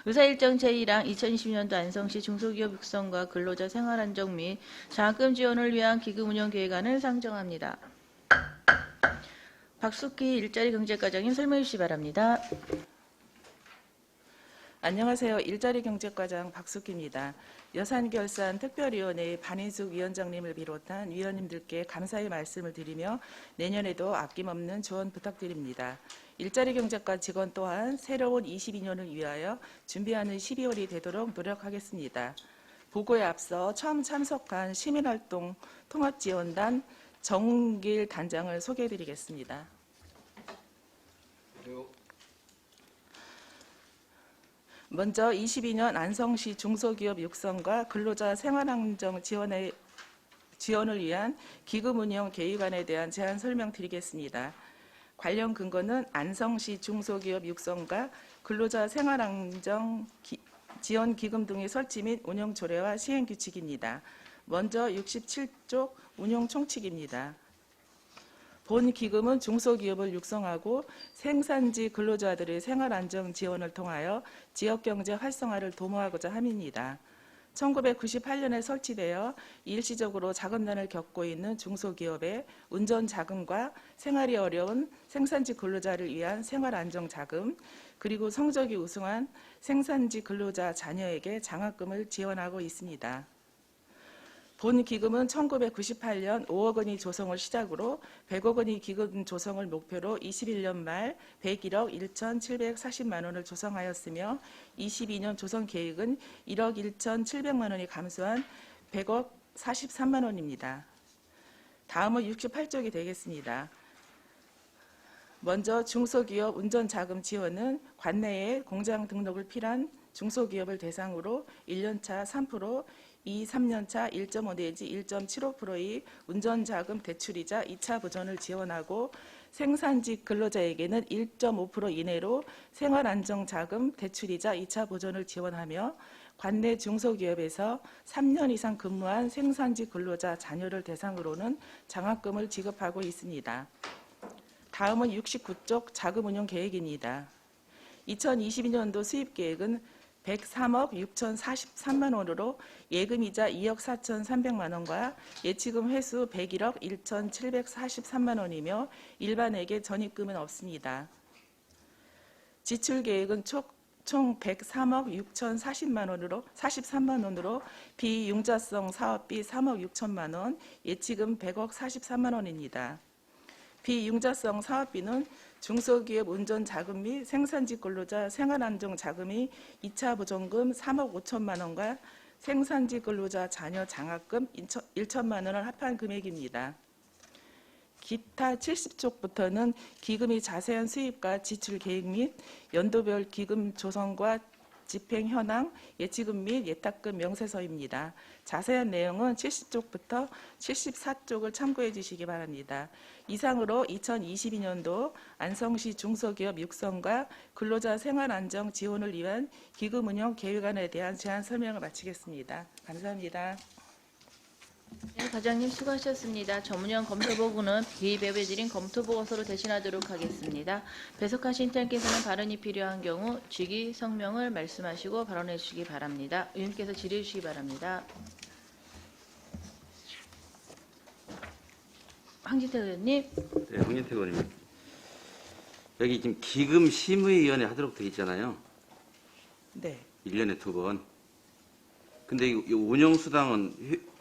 의사일정 제1항 2020년도 안성시 중소기업 육성과 근로자 생활안정 및 장학금 지원을 위한 기금운영계획안을 상정합니다. 박숙희 일자리 경제과장님 설명해 주시기 바랍니다. 안녕하세요. 일자리 경제과장 박숙희입니다. 예산결산 특별위원회 반인숙 위원장님을 비롯한 위원님들께 감사의 말씀을 드리며 내년에도 아낌없는 지원 부탁드립니다. 일자리 경제과 직원 또한 새로운 22년을 위하여 준비하는 12월이 되도록 노력하겠습니다. 보고에 앞서 처음 참석한 시민활동 통합지원단 정길 단장을 소개해드리겠습니다. 먼저 22년 안성시 중소기업 육성과 근로자 생활안정 지원을 위한 기금운영 계획안에 대한 제안 설명드리겠습니다. 관련 근거는 안성시 중소기업 육성과 근로자 생활안정 지원 기금 등의 설치 및 운영 조례와 시행 규칙입니다. 먼저 67쪽 운용 총칙입니다. 본 기금은 중소기업을 육성하고 생산지 근로자들의 생활안정 지원을 통하여 지역경제 활성화를 도모하고자 함입니다. 1998년에 설치되어 일시적으로 자금난을 겪고 있는 중소기업의 운전자금과 생활이 어려운 생산지 근로자를 위한 생활안정자금, 그리고 성적이 우수한 생산지 근로자 자녀에게 장학금을 지원하고 있습니다. 본 기금은 1998년 5억 원이 조성을 시작으로 100억 원이 기금 조성을 목표로 21년 말 101억 1,740만 원을 조성하였으며 22년 조성 계획은 1억 1,700만 원이 감소한 100억 43만 원입니다. 다음은 68쪽이 되겠습니다. 먼저 중소기업 운전자금 지원은 관내에 공장 등록을 필요한 중소기업을 대상으로 1년차 3%, 2, 3년차 1.5 내지 1.75%의 운전자금 대출이자 2차 보전을 지원하고 생산직 근로자에게는 1.5% 이내로 생활안정자금 대출이자 2차 보전을 지원하며 관내 중소기업에서 3년 이상 근무한 생산직 근로자 자녀를 대상으로는 장학금을 지급하고 있습니다. 다음은 69쪽 자금운용 계획입니다. 2022년도 수입계획은 103억 6,043만 원으로 예금이자 2억 4,300만 원과 예치금 회수 101억 1,743만 원이며 일반에게 전입금은 없습니다. 지출계획은 총 103억 6,043만 원으로 비융자성 사업비 3억 6천만 원, 예치금 100억 43만 원입니다. 비융자성 사업비는 중소기업 운전자금 및 생산직 근로자 생활안정자금이 2차 보전금 3억 5천만 원과 생산직 근로자 자녀 장학금 1천만 원을 합한 금액입니다. 기타 70쪽부터는 기금의 자세한 수입과 지출 계획 및 연도별 기금 조성과 집행 현황, 예치금 및 예탁금 명세서입니다. 자세한 내용은 70쪽부터 74쪽을 참고해 주시기 바랍니다. 이상으로 2022년도 안성시 중소기업 육성과 근로자 생활안정 지원을 위한 기금운영 계획안에 대한 제안 설명을 마치겠습니다. 감사합니다. 네, 과장님 수고하셨습니다. 전문형 검토보고는 비배배드린 검토보고서로 대신하도록 하겠습니다. 배석하신 팀께서는 발언이 필요한 경우 직위 성명을 말씀하시고 발언해 주시기 바랍니다. 의원님께서 질의해 주시기 바랍니다. 황진태 의원님. 네, 황진태 의원님. 여기 지금 기금심의위원회 하도록 되어 있잖아요. 네. 1년에 2번. 근데 이 운영수당은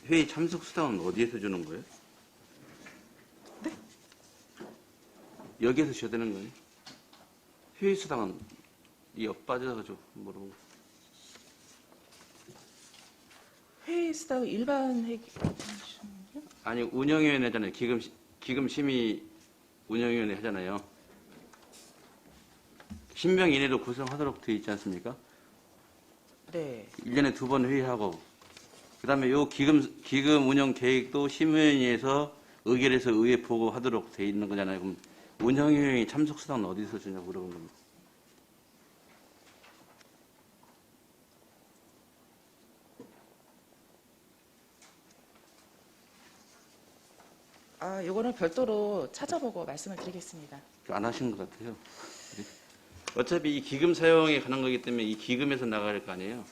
회의 참석수당은 어디에서 주는 거예요? 네? 여기에서 줘야 되는 거예요? 회의수당은 빠져가지고 물어보고. 회의수당 일반 회계 아니, 운영위원회 하잖아요. 기금심의 운영위원회 하잖아요. 10명 이내로 구성하도록 되어 있지 않습니까? 네. 1년에 2번 회의하고, 그 다음에 요 기금 운영 계획도 심의위원회에서 의결해서 의회 보고하도록 돼 있는 거잖아요. 그럼 운영위원회 참석수당은 어디서 주냐고 물어본 겁니다. 요거는 별도로 찾아보고 말씀을 드리겠습니다. 안 하신 것 같아요. 어차피 이 기금 사용에 관한 거기 때문에 이 기금에서 나갈 거 아니에요.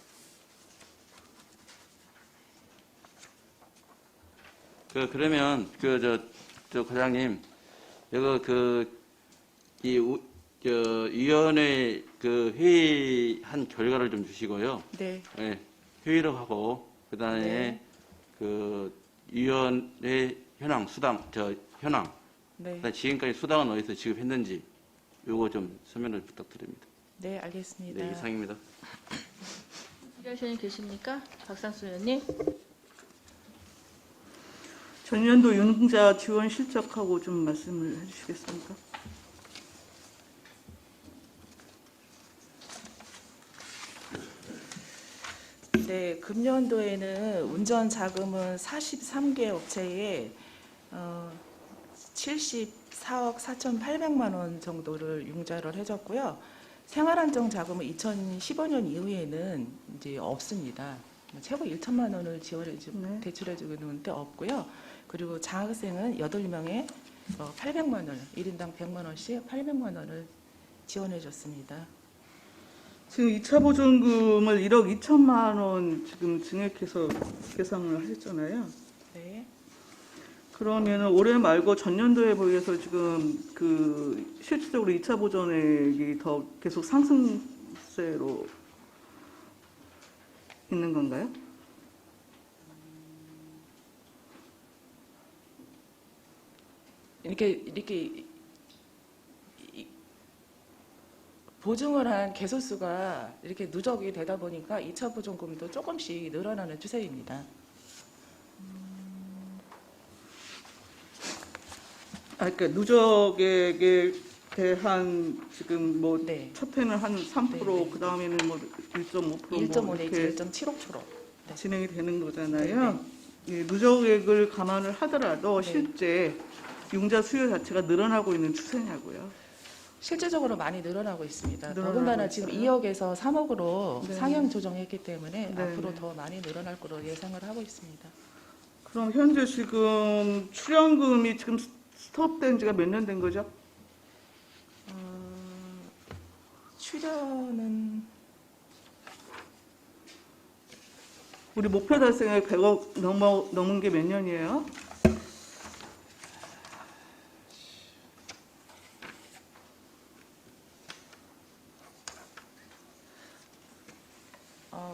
그러면 저 과장님 이거 위원회 회의한 결과를 좀 주시고요. 네. 예, 회의를 하고 그다음에 네. 위원회 현황 현황 네. 그다음에 지금까지 수당은 어디서 지급했는지 요거 좀 설명을 부탁드립니다. 네, 알겠습니다. 네, 이상입니다. 필요하신 분 계십니까? 박상수 의원님. 전년도 융자 지원 실적하고 좀 말씀을 해주시겠습니까? 네, 금년도에는 운전 자금은 43개 업체에 74억 4,800만 원 정도를 융자를 해줬고요. 생활안정 자금은 2015년 이후에는 이제 없습니다. 최고 1천만 원을 네. 대출해주고 있는데 없고요. 그리고 장학생은 8명에 800만 원, 1인당 100만 원씩 800만 원을 지원해줬습니다. 지금 2차 보존금을 1억 2천만 원 지금 증액해서 계산을 하셨잖아요. 네. 그러면 올해 말고 전년도에 비해서 지금 그 실질적으로 2차 보존액이 더 계속 상승세로 있는 건가요? 이렇게 보증을 한 개소수가 이렇게 누적이 되다 보니까 2차 보존금도 조금씩 늘어나는 추세입니다. 그러니까 누적액에 대한 지금 뭐 네. 첫 해는 한 3%, 네, 네. 그 다음에는 뭐 1.5% 1.5 뭐 내지 이렇게 1.75%. 네. 진행이 되는 거잖아요. 예, 누적액을 감안을 하더라도 네. 실제 융자 수요 자체가 늘어나고 있는 추세냐고요. 실질적으로 많이 늘어나고 있습니다. 늘어나고 더군다나 지금 있어요? 2억에서 3억으로 네. 상향 조정했기 때문에 네, 앞으로 네. 더 많이 늘어날 거로 예상을 하고 있습니다. 그럼 현재 지금 출연금이 지금 스톱된 지가 몇 년 된 거죠? 출연은 우리 목표 달성액 100억 넘은 게 몇 년이에요?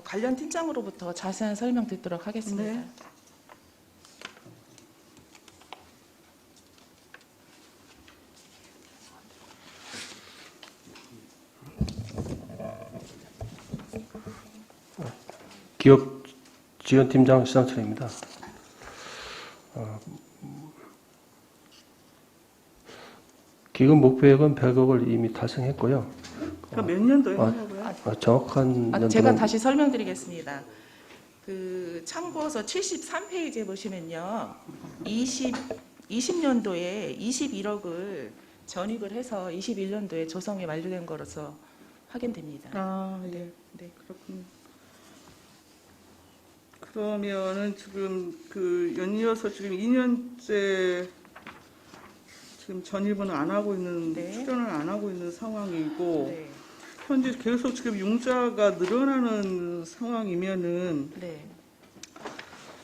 관련 팀장으로부터 자세한 설명 듣도록 하겠습니다. 네. 기업지원팀장 시상철입니다. 기금 목표액은 100억을 이미 달성했고요. 그럼 몇 년도에 하냐고요? 정확한 제가 연도는 다시 설명드리겠습니다. 참고서 73페이지에 보시면요. 20년도에 21억을 전입을 해서 21년도에 조성이 완료된 거로서 확인됩니다. 아, 예. 네, 그렇군요. 그러면은 지금 그 연이어서 지금 2년째 지금 전입은 안 하고 있는, 네. 출연을 안 하고 있는 상황이고, 네. 현재 계속 지금 융자가 늘어나는 상황이면은 네.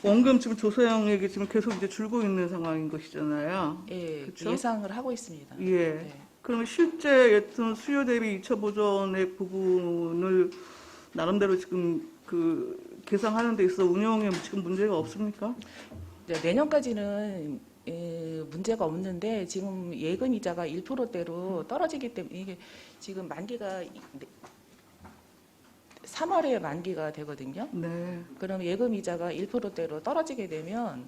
원금 지금 조사형액이 지금 계속 이제 줄고 있는 상황인 것이잖아요. 예, 그쵸? 예상을 하고 있습니다. 예. 네. 그러면 실제 여튼 수요 대비 2차 보존액 부분을 나름대로 지금 그 계산하는 데 있어서 운영에 지금 문제가 없습니까? 네, 내년까지는 문제가 없는데 지금 예금 이자가 1%대로 떨어지기 때문에 이게 지금 만기가 3월에 만기가 되거든요. 네. 그럼 예금 이자가 1%대로 떨어지게 되면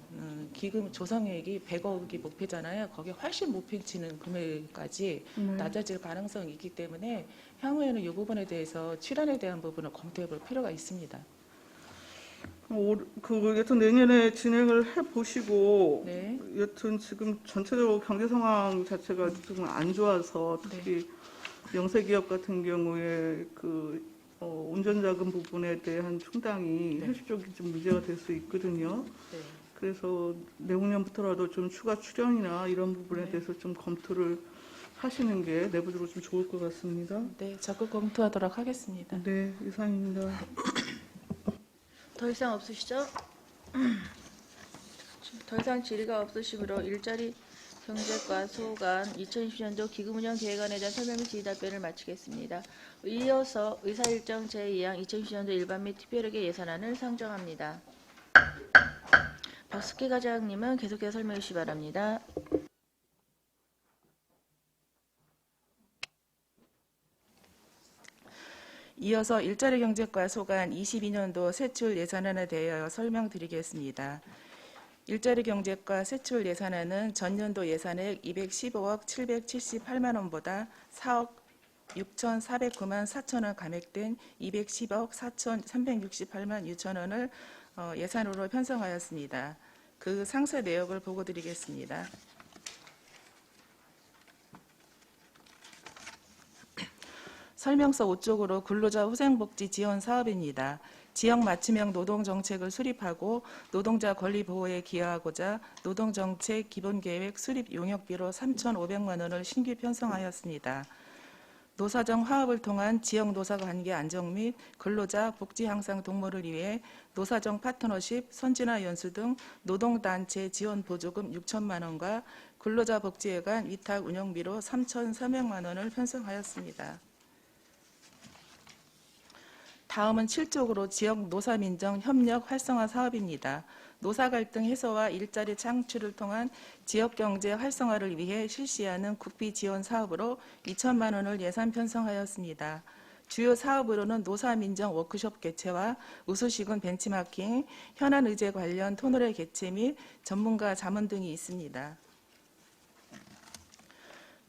기금 조성액이 100억이 목표잖아요. 거기에 훨씬 못 미치는 금액까지 네. 낮아질 가능성이 있기 때문에 향후에는 이 부분에 대해서 출연에 대한 부분을 검토해 볼 필요가 있습니다. 여튼 내년에 진행을 해 보시고 네. 여튼 지금 전체적으로 경제 상황 자체가 좀 안 좋아서 특히 영세기업 같은 경우에 그 운전자금 부분에 대한 충당이 네. 현실적인 좀 문제가 될 수 있거든요. 네. 그래서 내후년부터라도 좀 추가 출연이나 이런 부분에 네. 대해서 좀 검토를 하시는 게 내부적으로 좀 좋을 것 같습니다. 네, 적극 검토하도록 하겠습니다. 네, 이상입니다. 더 이상 없으시죠? 더 이상 질의가 없으시므로 일자리 경제과 소관 2020년도 기금운영계획안에 대한 설명 및 질의 답변을 마치겠습니다. 이어서 의사일정 제2항 2020년도 일반 및 특별회계 예산안을 상정합니다. 박숙희 과장님은 계속해서 설명해 주시기 바랍니다. 이어서 일자리 경제과 소관 22년도 세출 예산안에 대하여 설명드리겠습니다. 일자리 경제과 세출 예산안은 전년도 예산액 215억 778만 원보다 4억 6,409만 4천 원 감액된 210억 4,368만 6천 원을 예산으로 편성하였습니다. 그 상세 내역을 보고 드리겠습니다. 설명서 5쪽으로 근로자 후생복지 지원 사업입니다. 지역 맞춤형 노동정책을 수립하고 노동자 권리 보호에 기여하고자 노동정책 기본계획 수립 용역비로 3,500만 원을 신규 편성하였습니다. 노사정 화합을 통한 지역 노사관계 안정 및 근로자 복지 향상 동모를 위해 노사정 파트너십, 선진화 연수 등 노동단체 지원 보조금 6천만 원과 근로자 복지회관 위탁 운영비로 3,300만 원을 편성하였습니다. 다음은 7쪽으로 지역 노사민정 협력 활성화 사업입니다. 노사 갈등 해소와 일자리 창출을 통한 지역 경제 활성화를 위해 실시하는 국비 지원 사업으로 2천만 원을 예산 편성하였습니다. 주요 사업으로는 노사민정 워크숍 개최와 우수시군 벤치마킹, 현안 의제 관련 토론회 개최 및 전문가 자문 등이 있습니다.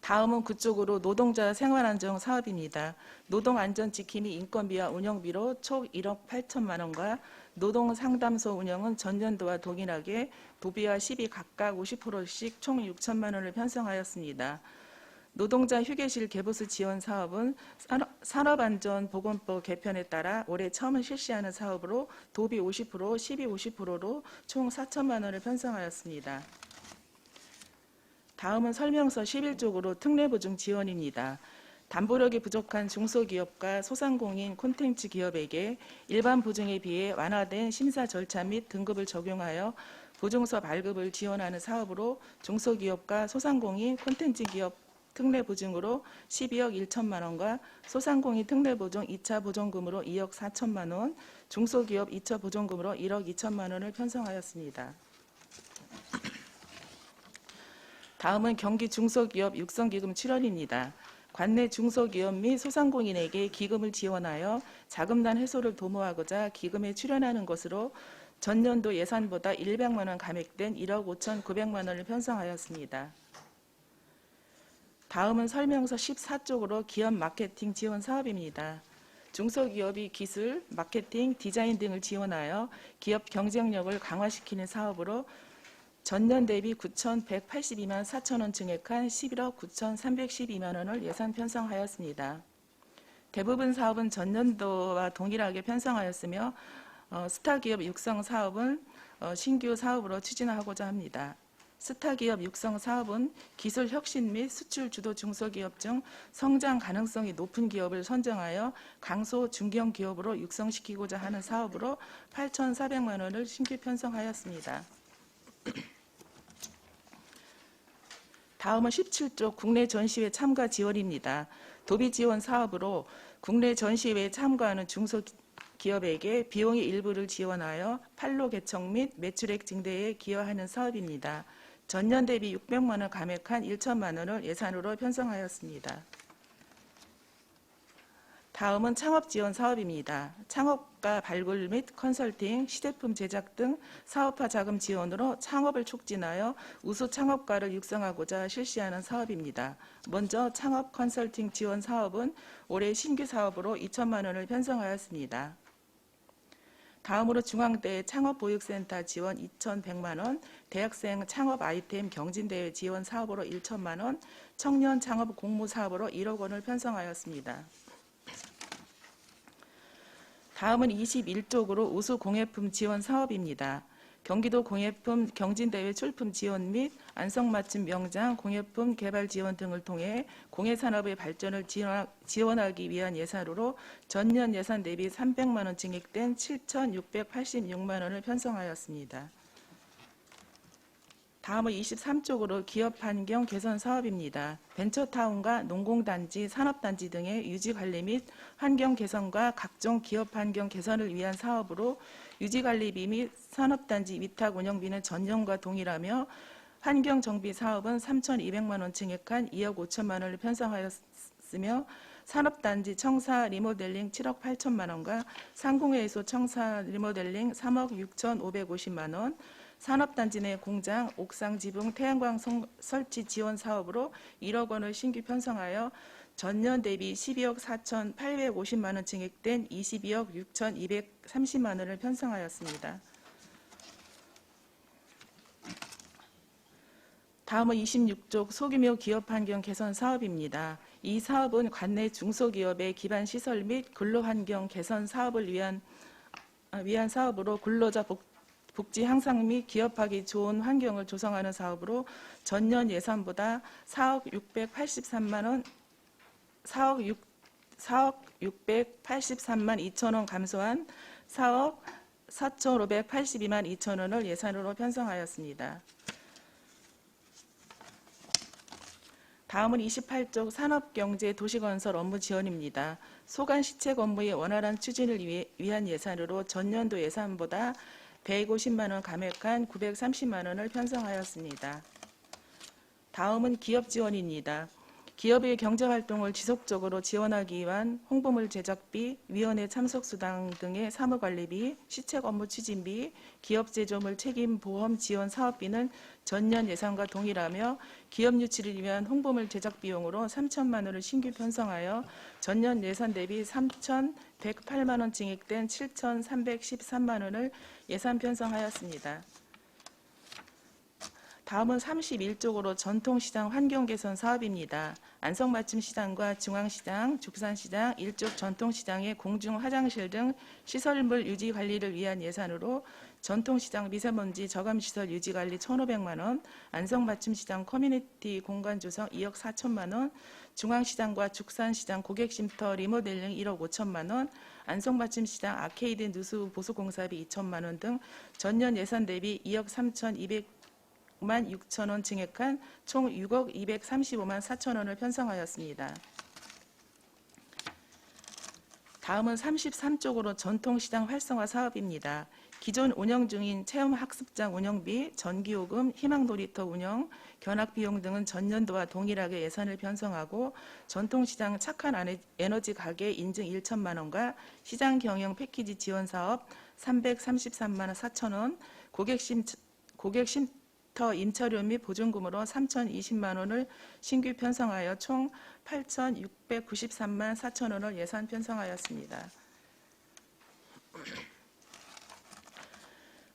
다음은 그쪽으로 노동자 생활안정 사업입니다. 노동안전 지킴이 인건비와 운영비로 총 1억 8천만 원과 노동상담소 운영은 전년도와 동일하게 도비와 시비 각각 50%씩 총 6천만 원을 편성하였습니다. 노동자 휴게실 개보수 지원 사업은 산업안전보건법 개편에 따라 올해 처음 실시하는 사업으로 도비 50%, 시비 50%로 총 4천만 원을 편성하였습니다. 다음은 설명서 11쪽으로 특례보증 지원입니다. 담보력이 부족한 중소기업과 소상공인 콘텐츠 기업에게 일반 보증에 비해 완화된 심사 절차 및 등급을 적용하여 보증서 발급을 지원하는 사업으로 중소기업과 소상공인 콘텐츠 기업 특례보증으로 12억 1천만 원과 소상공인 특례보증 2차 보증금으로 2억 4천만 원, 중소기업 2차 보증금으로 1억 2천만 원을 편성하였습니다. 다음은 경기 중소기업 육성기금 출원입니다. 관내 중소기업 및 소상공인에게 기금을 지원하여 자금난 해소를 도모하고자 기금에 출연하는 것으로 전년도 예산보다 100만 원 감액된 1억 5,900만 원을 편성하였습니다. 다음은 설명서 14쪽으로 기업 마케팅 지원 사업입니다. 중소기업이 기술, 마케팅, 디자인 등을 지원하여 기업 경쟁력을 강화시키는 사업으로 전년 대비 9,182만 4천 원 증액한 11억 9,312만 원을 예산 편성하였습니다. 대부분 사업은 전년도와 동일하게 편성하였으며 스타기업 육성 사업은 신규 사업으로 추진하고자 합니다. 스타기업 육성 사업은 기술 혁신 및 수출 주도 중소기업 중 성장 가능성이 높은 기업을 선정하여 강소 중견 기업으로 육성시키고자 하는 사업으로 8,400만 원을 신규 편성하였습니다. 다음은 17쪽 국내 전시회 참가 지원입니다. 도비 지원 사업으로 국내 전시회에 참가하는 중소기업에게 비용의 일부를 지원하여 판로 개척 및 매출액 증대에 기여하는 사업입니다. 전년 대비 600만 원 감액한 1천만 원을 예산으로 편성하였습니다. 다음은 창업 지원 사업입니다. 창업가 발굴 및 컨설팅, 시제품 제작 등 사업화 자금 지원으로 창업을 촉진하여 우수 창업가를 육성하고자 실시하는 사업입니다. 먼저 창업 컨설팅 지원 사업은 올해 신규 사업으로 2천만 원을 편성하였습니다. 다음으로 중앙대 창업보육센터 지원 2,100만 원, 대학생 창업 아이템 경진대회 지원 사업으로 1천만 원, 청년 창업 공모 사업으로 1억 원을 편성하였습니다. 다음은 21쪽으로 우수 공예품 지원 사업입니다. 경기도 공예품 경진대회 출품 지원 및 안성맞춤 명장 공예품 개발 지원 등을 통해 공예산업의 발전을 지원하기 위한 예산으로 전년 예산 대비 300만 원 증액된 7,686만 원을 편성하였습니다. 다음은 23쪽으로 기업 환경 개선 사업입니다. 벤처타운과 농공단지, 산업단지 등의 유지관리 및 환경 개선과 각종 기업 환경 개선을 위한 사업으로 유지관리비 및 산업단지 위탁 운영비는 전년과 동일하며 환경정비 사업은 3,200만 원 증액한 2억 5천만 원을 편성하였으며 산업단지 청사 리모델링 7억 8천만 원과 상공회의소 청사 리모델링 3억 6,550만 원, 산업단지 내 공장, 옥상 지붕, 태양광 설치 지원 사업으로 1억 원을 신규 편성하여 전년 대비 12억 4,850만 원 증액된 22억 6,230만 원을 편성하였습니다. 다음은 26쪽 소규모 기업 환경 개선 사업입니다. 이 사업은 관내 중소기업의 기반 시설 및 근로환경 개선 사업을 위한 사업으로 근로자 복지 향상 및 기업하기 좋은 환경을 조성하는 사업으로 전년 예산보다 4억 683만 2천 원 감소한 4억 4,582만 2천 원을 예산으로 편성하였습니다. 다음은 28쪽 산업경제 도시건설 업무 지원입니다. 소관 시책 업무의 원활한 추진을 위한 예산으로 전년도 예산보다 150만 원 감액한 930만 원을 편성하였습니다. 다음은 기업 지원입니다. 기업의 경제활동을 지속적으로 지원하기 위한 홍보물 제작비, 위원회 참석수당 등의 사무관리비, 시책 업무 추진비, 기업 제조물 책임 보험 지원 사업비는 전년 예산과 동일하며 기업 유치를 위한 홍보물 제작 비용으로 3천만 원을 신규 편성하여 전년 예산 대비 3,108만 원 증액된 7,313만 원을 예산 편성하였습니다. 다음은 31쪽으로 전통시장 환경개선 사업입니다. 안성맞춤시장과 중앙시장, 죽산시장, 일족 전통시장의 공중화장실 등 시설물 유지관리를 위한 예산으로 전통시장 미세먼지 저감시설 유지관리 1,500만 원, 안성맞춤시장 커뮤니티 공간 조성 2억 4천만 원, 중앙시장과 죽산시장 고객쉼터 리모델링 1억 5천만 원, 안성맞춤시장 아케이드 누수 보수공사비 2천만 원 등 전년 예산 대비 2억 3,200만 6천 원 증액한 총 6억 235만 4천 원을 편성하였습니다. 다음은 33쪽으로 전통시장 활성화 사업입니다. 기존 운영 중인 체험학습장 운영비, 전기요금, 희망놀이터 운영, 견학비용 등은 전년도와 동일하게 예산을 편성하고 전통시장 착한 에너지 가게 인증 1천만 원과 시장 경영 패키지 지원 사업 333만 4천 원, 고객쉼터 임차료 및 보증금으로 3,020만 원을 신규 편성하여 총 8,693만 4천 원을 예산 편성하였습니다.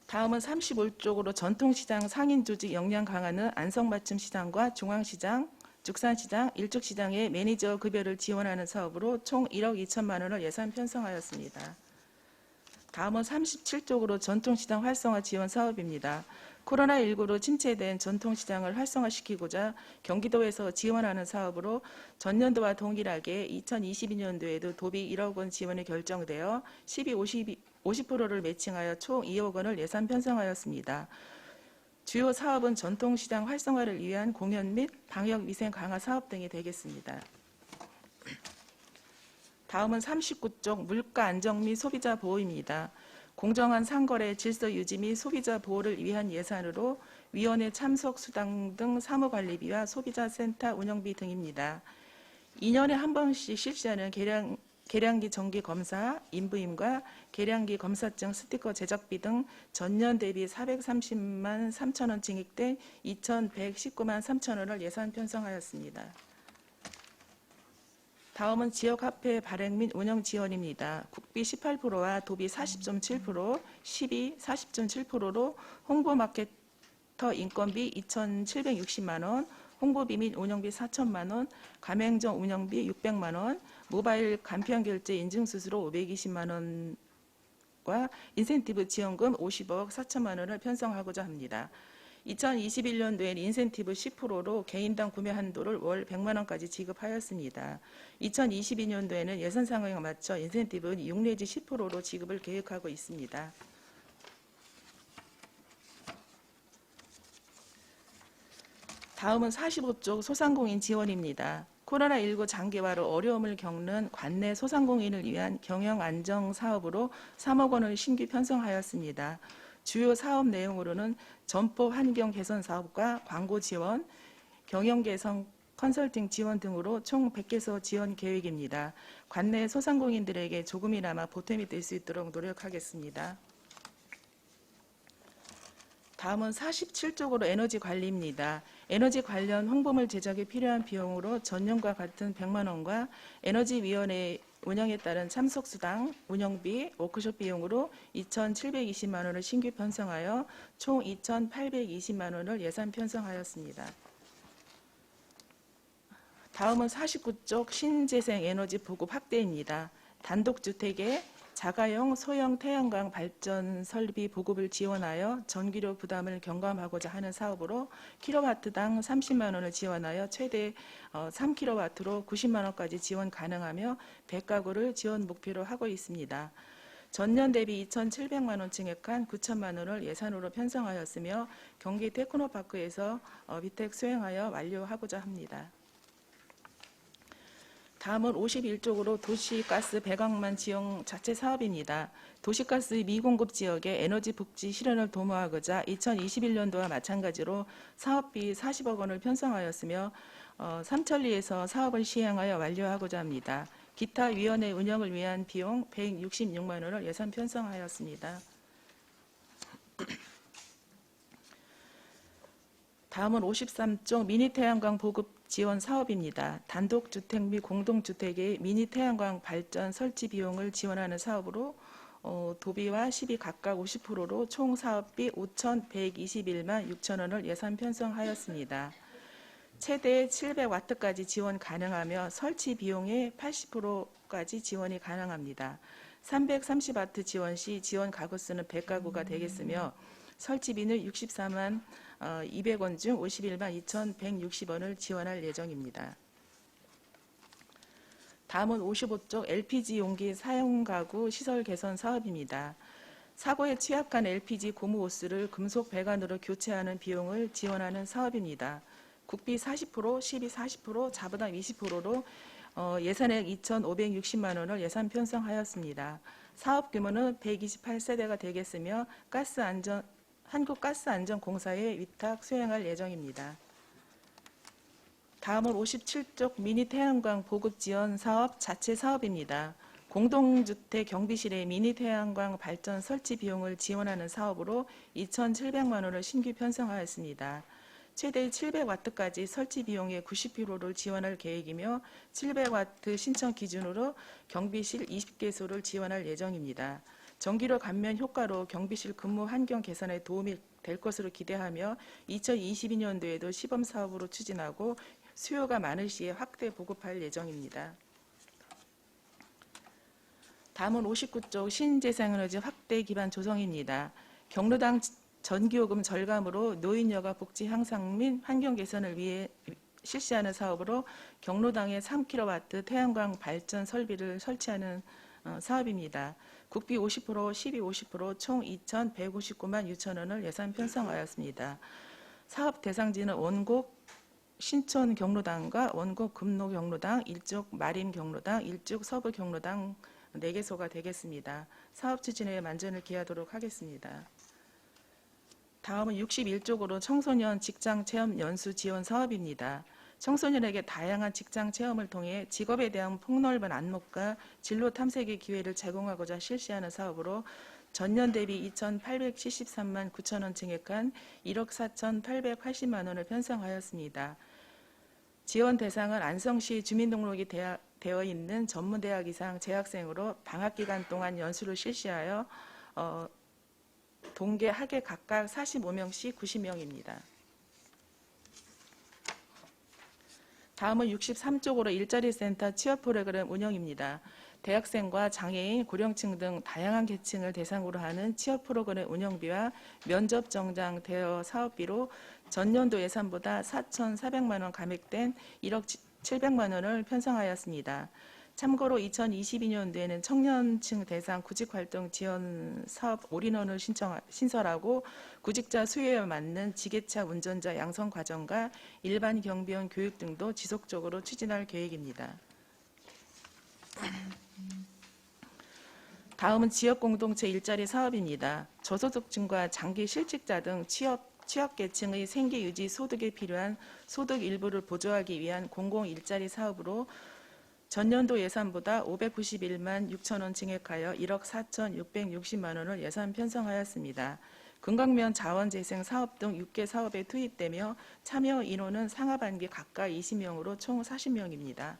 다음은 35쪽으로 전통시장 상인조직 역량 강화는 안성맞춤시장과 중앙시장, 죽산시장, 일족시장의 매니저 급여를 지원하는 사업으로 총 1억 2천만 원을 예산 편성하였습니다. 다음은 37쪽으로 전통시장 활성화 지원 사업입니다. 코로나19로 침체된 전통시장을 활성화시키고자 경기도에서 지원하는 사업으로 전년도와 동일하게 2022년도에도 도비 1억 원 지원이 결정되어 50%를 매칭하여 총 2억 원을 예산 편성하였습니다. 주요 사업은 전통시장 활성화를 위한 공연 및 방역위생 강화 사업 등이 되겠습니다. 다음은 39쪽 물가 안정 및 소비자 보호입니다. 공정한 상거래 질서 유지 및 소비자 보호를 위한 예산으로 위원회 참석 수당 등 사무관리비와 소비자센터 운영비 등입니다. 2년에 한 번씩 실시하는 계량기 정기 검사, 인부임과 계량기 검사증 스티커 제작비 등 전년 대비 430만 3천 원 증액된 2,119만 3천 원을 예산 편성하였습니다. 다음은 지역화폐 발행 및 운영 지원입니다. 국비 18%와 도비 40.7%, 시비 40.7%로 홍보마케터 인건비 2,760만 원, 홍보비 및 운영비 4천만 원, 가맹점 운영비 600만 원, 모바일 간편결제 인증수수료 520만 원 사업과 인센티브 지원금 50억 4천만 원을 편성하고자 합니다. 2021년도엔 인센티브 10%로 개인당 구매 한도를 월 100만 원까지 지급하였습니다. 2022년도에는 예산 상황에 맞춰 인센티브는 6 내지 10%로 지급을 계획하고 있습니다. 다음은 45쪽 소상공인 지원입니다. 코로나19 장기화로 어려움을 겪는 관내 소상공인을 위한 경영 안정 사업으로 3억 원을 신규 편성하였습니다. 주요 사업 내용으로는 점포 환경 개선 사업과 광고 지원, 경영 개선 컨설팅 지원 등으로 총 100개소 지원 계획입니다. 관내 소상공인들에게 조금이나마 보탬이 될 수 있도록 노력하겠습니다. 다음은 47쪽으로 에너지 관리입니다. 에너지 관련 홍보물 제작에 필요한 비용으로 전년과 같은 100만 원과 에너지위원회 운영에 따른 참석수당, 운영비, 워크숍 비용으로 2,720만 원을 신규 편성하여 총 2,820만 원을 예산 편성하였습니다. 다음은 49쪽 신재생 에너지 보급 확대입니다. 단독주택에 자가용 소형 태양광 발전 설비 보급을 지원하여 전기료 부담을 경감하고자 하는 사업으로 킬로와트당 30만 원을 지원하여 최대 3킬로와트로 90만 원까지 지원 가능하며 100가구를 지원 목표로 하고 있습니다. 전년 대비 2,700만 원 증액한 9천만 원을 예산으로 편성하였으며 경기 테크노파크에서 위택 수행하여 완료하고자 합니다. 다음은 51쪽으로 도시가스 배관망 지형 자체 사업입니다. 도시가스 미공급 지역의 에너지 복지 실현을 도모하고자 2021년도와 마찬가지로 사업비 40억 원을 편성하였으며 삼천리에서 사업을 시행하여 완료하고자 합니다. 기타 위원회 운영을 위한 비용 166만 원을 예산 편성하였습니다. 다음은 53쪽 미니 태양광 보급 지원 사업입니다. 단독주택 및 공동주택의 미니 태양광 발전 설치 비용을 지원하는 사업으로 도비와 시비 각각 50%로 총 사업비 5,121만 6천 원을 예산 편성하였습니다. 최대 700와트까지 지원 가능하며 설치 비용의 80%까지 지원이 가능합니다. 330와트 지원 시 지원 가구 수는 100가구가 되겠으며 설치비는 64만 200원 중 51만 2,160원을 지원할 예정입니다. 다음은 55쪽 LPG 용기 사용 가구 시설 개선 사업입니다. 사고에 취약한 LPG 고무 호스를 금속 배관으로 교체하는 비용을 지원하는 사업입니다. 국비 40%, 시비 40%, 자부담 20%로 예산액 2,560만 원을 예산 편성하였습니다. 사업 규모는 128세대가 되겠으며 한국가스안전공사에 위탁 수행할 예정입니다. 다음은 57쪽 미니 태양광 보급 지원 사업 자체 사업입니다. 공동주택 경비실의 미니 태양광 발전 설치 비용을 지원하는 사업으로 2,700만 원을 신규 편성하였습니다. 최대 700와트까지 설치 비용의 90%를 지원할 계획이며 700와트 신청 기준으로 경비실 20개소를 지원할 예정입니다. 전기료 감면 효과로 경비실 근무 환경 개선에 도움이 될 것으로 기대하며 2022년도에도 시범 사업으로 추진하고 수요가 많을 시에 확대 보급할 예정입니다. 다음은 59쪽 신재생에너지 확대 기반 조성입니다. 경로당 전기요금 절감으로 노인 여가 복지 향상 및 환경 개선을 위해 실시하는 사업으로 경로당에 3kW 태양광 발전 설비를 설치하는 사업입니다. 국비 50%, 시비 50%, 총 2,159만 6천 원을 예산 편성하였습니다. 사업 대상지는 원곡 신촌 경로당과 원곡 금로 경로당, 일쪽 마림 경로당, 일쪽 서부 경로당 4개소가 되겠습니다. 사업 추진에 만전을 기하도록 하겠습니다. 다음은 61쪽으로 청소년 직장 체험 연수 지원 사업입니다. 청소년에게 다양한 직장 체험을 통해 직업에 대한 폭넓은 안목과 진로 탐색의 기회를 제공하고자 실시하는 사업으로 전년 대비 2,873만 9천 원 증액한 1억 4,880만 원을 편성하였습니다. 지원 대상은 안성시 주민등록이 되어 있는 전문대학 이상 재학생으로 방학기간 동안 연수를 실시하여 동계 학예 각각 45명씩 90명입니다. 다음은 63쪽으로 일자리 센터 취업 프로그램 운영입니다. 대학생과 장애인, 고령층 등 다양한 계층을 대상으로 하는 취업 프로그램 운영비와 면접 정장 대여 사업비로 전년도 예산보다 4,400만 원 감액된 1억 700만 원을 편성하였습니다. 참고로 2022년도에는 청년층 대상 구직활동 지원 사업 올인원을 신설하고 구직자 수요에 맞는 지게차 운전자 양성 과정과 일반 경비원 교육 등도 지속적으로 추진할 계획입니다. 다음은 지역공동체 일자리 사업입니다. 저소득층과 장기 실직자 등 취약계층의 생계 유지 소득에 필요한 소득 일부를 보조하기 위한 공공 일자리 사업으로 전년도 예산보다 591만 6천 원 증액하여 1억 4,660만 원을 예산 편성하였습니다. 금강면 자원재생 사업 등 6개 사업에 투입되며 참여 인원은 상하반기 각각 20명으로 총 40명입니다.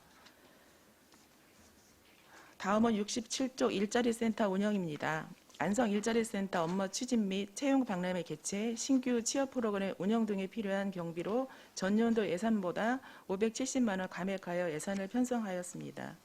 다음은 67쪽 일자리센터 운영입니다. 안성 일자리센터 업무 추진 및 채용 박람회 개최, 신규 취업 프로그램 운영 등에 필요한 경비로 전년도 예산보다 570만 원 감액하여 예산을 편성하였습니다.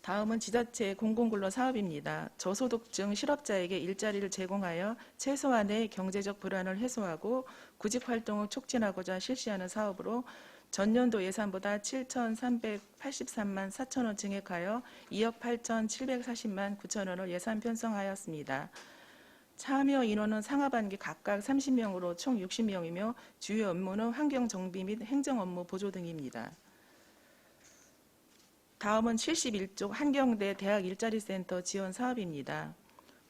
다음은 지자체 공공근로 사업입니다. 저소득층 실업자에게 일자리를 제공하여 최소한의 경제적 불안을 해소하고 구직활동을 촉진하고자 실시하는 사업으로 전년도 예산보다 7,383만 4천 원 증액하여 2억 8,740만 9천 원을 예산 편성하였습니다. 참여 인원은 상하반기 각각 30명으로 총 60명이며 주요 업무는 환경정비 및 행정업무 보조 등입니다. 다음은 71쪽 한경대 대학 일자리센터 지원 사업입니다.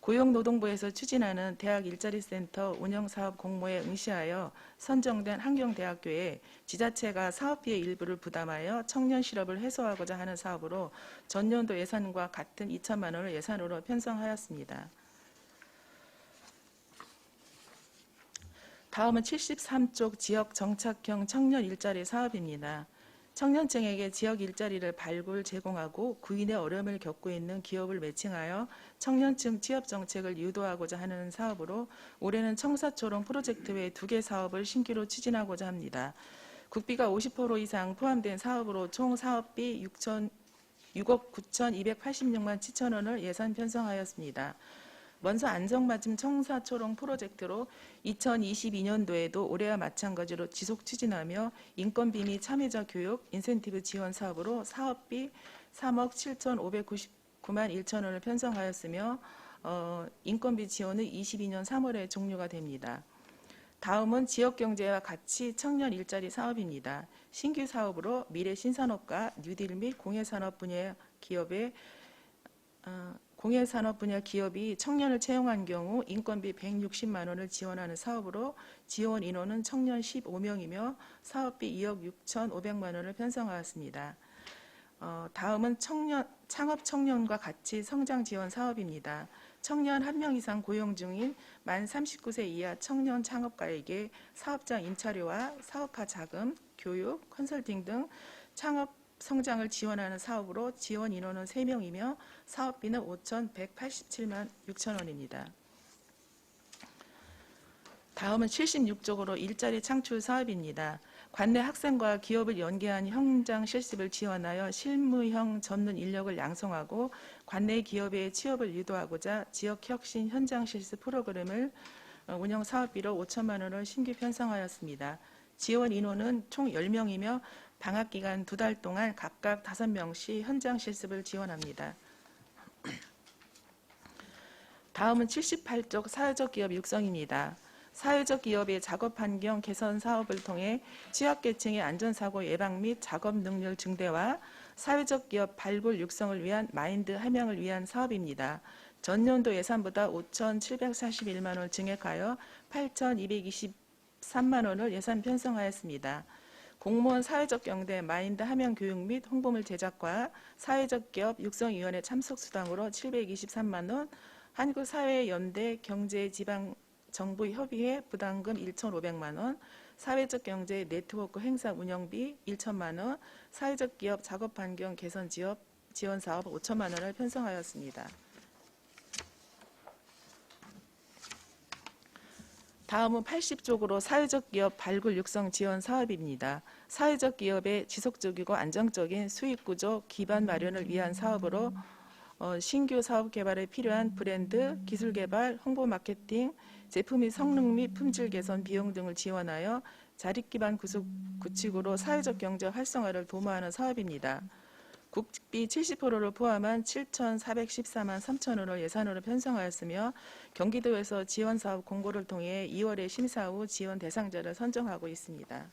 고용노동부에서 추진하는 대학 일자리센터 운영사업 공모에 응시하여 선정된 한경대학교에 지자체가 사업비의 일부를 부담하여 청년 실업을 해소하고자 하는 사업으로 전년도 예산과 같은 2천만 원을 예산으로 편성하였습니다. 다음은 73쪽 지역 정착형 청년 일자리 사업입니다. 청년층에게 지역 일자리를 발굴, 제공하고 구인의 어려움을 겪고 있는 기업을 매칭하여 청년층 취업 정책을 유도하고자 하는 사업으로 올해는 청사초롱 프로젝트 외 2개 사업을 신규로 추진하고자 합니다. 국비가 50% 이상 포함된 사업으로 총 사업비 6억 9,286만 7천 원을 예산 편성하였습니다. 먼저 안성맞춤 청사초롱 프로젝트로 2022년도에도 올해와 마찬가지로 지속 추진하며 인건비 및 참여자 교육, 인센티브 지원 사업으로 사업비 3억 7,599만 1천 원을 편성하였으며 인건비 지원은 22년 3월에 종료가 됩니다. 다음은 지역경제와 가치 청년 일자리 사업입니다. 신규 사업으로 미래신산업과 뉴딜 및 공예산업 분야 기업의 공예산업 분야 기업이 청년을 채용한 경우 인건비 160만 원을 지원하는 사업으로 지원 인원은 청년 15명이며 사업비 2억 6,500만 원을 편성하였습니다. 다음은 창업 청년과 같이 성장 지원 사업입니다. 청년 1명 이상 고용 중인 만 39세 이하 청년 창업가에게 사업장 임차료와 사업화 자금, 교육, 컨설팅 등 창업 성장을 지원하는 사업으로 지원 인원은 3명이며 사업비는 5,187만 6천 원입니다. 다음은 76쪽으로 일자리 창출 사업입니다. 관내 학생과 기업을 연계한 현장 실습을 지원하여 실무형 전문 인력을 양성하고 관내 기업의 취업을 유도하고자 지역혁신 현장 실습 프로그램을 운영 사업비로 5천만 원을 신규 편성하였습니다. 지원 인원은 총 10명이며 방학기간 2달 동안 각각 5명씩 현장 실습을 지원합니다. 다음은 78쪽 사회적 기업 육성입니다. 사회적 기업의 작업 환경 개선 사업을 통해 취약계층의 안전사고 예방 및 작업 능률 증대와 사회적 기업 발굴 육성을 위한 마인드 함양을 위한 사업입니다. 전년도 예산보다 5,741만 원을 증액하여 8,223만 원을 예산 편성하였습니다. 공무원 사회적 경대 마인드 함양 교육 및 홍보물 제작과 사회적 기업 육성위원회 참석 수당으로 723만 원, 한국사회연대 경제지방정부 협의회 부담금 1,500만 원, 사회적 경제 네트워크 행사 운영비 1천만 원, 사회적 기업 작업 환경 개선 지원 사업 5천만 원을 편성하였습니다. 다음은 80쪽으로 사회적 기업 발굴 육성 지원 사업입니다. 사회적 기업의 지속적이고 안정적인 수익 구조 기반 마련을 위한 사업으로 신규 사업 개발에 필요한 브랜드, 기술 개발, 홍보 마케팅, 제품 및 성능 및 품질 개선 비용 등을 지원하여 자립 기반 구축으로 사회적 경제 활성화를 도모하는 사업입니다. 국비 70%를 포함한 7,414만 3천 원을 예산으로 편성하였으며 경기도에서 지원사업 공고를 통해 2월에 심사 후 지원 대상자를 선정하고 있습니다.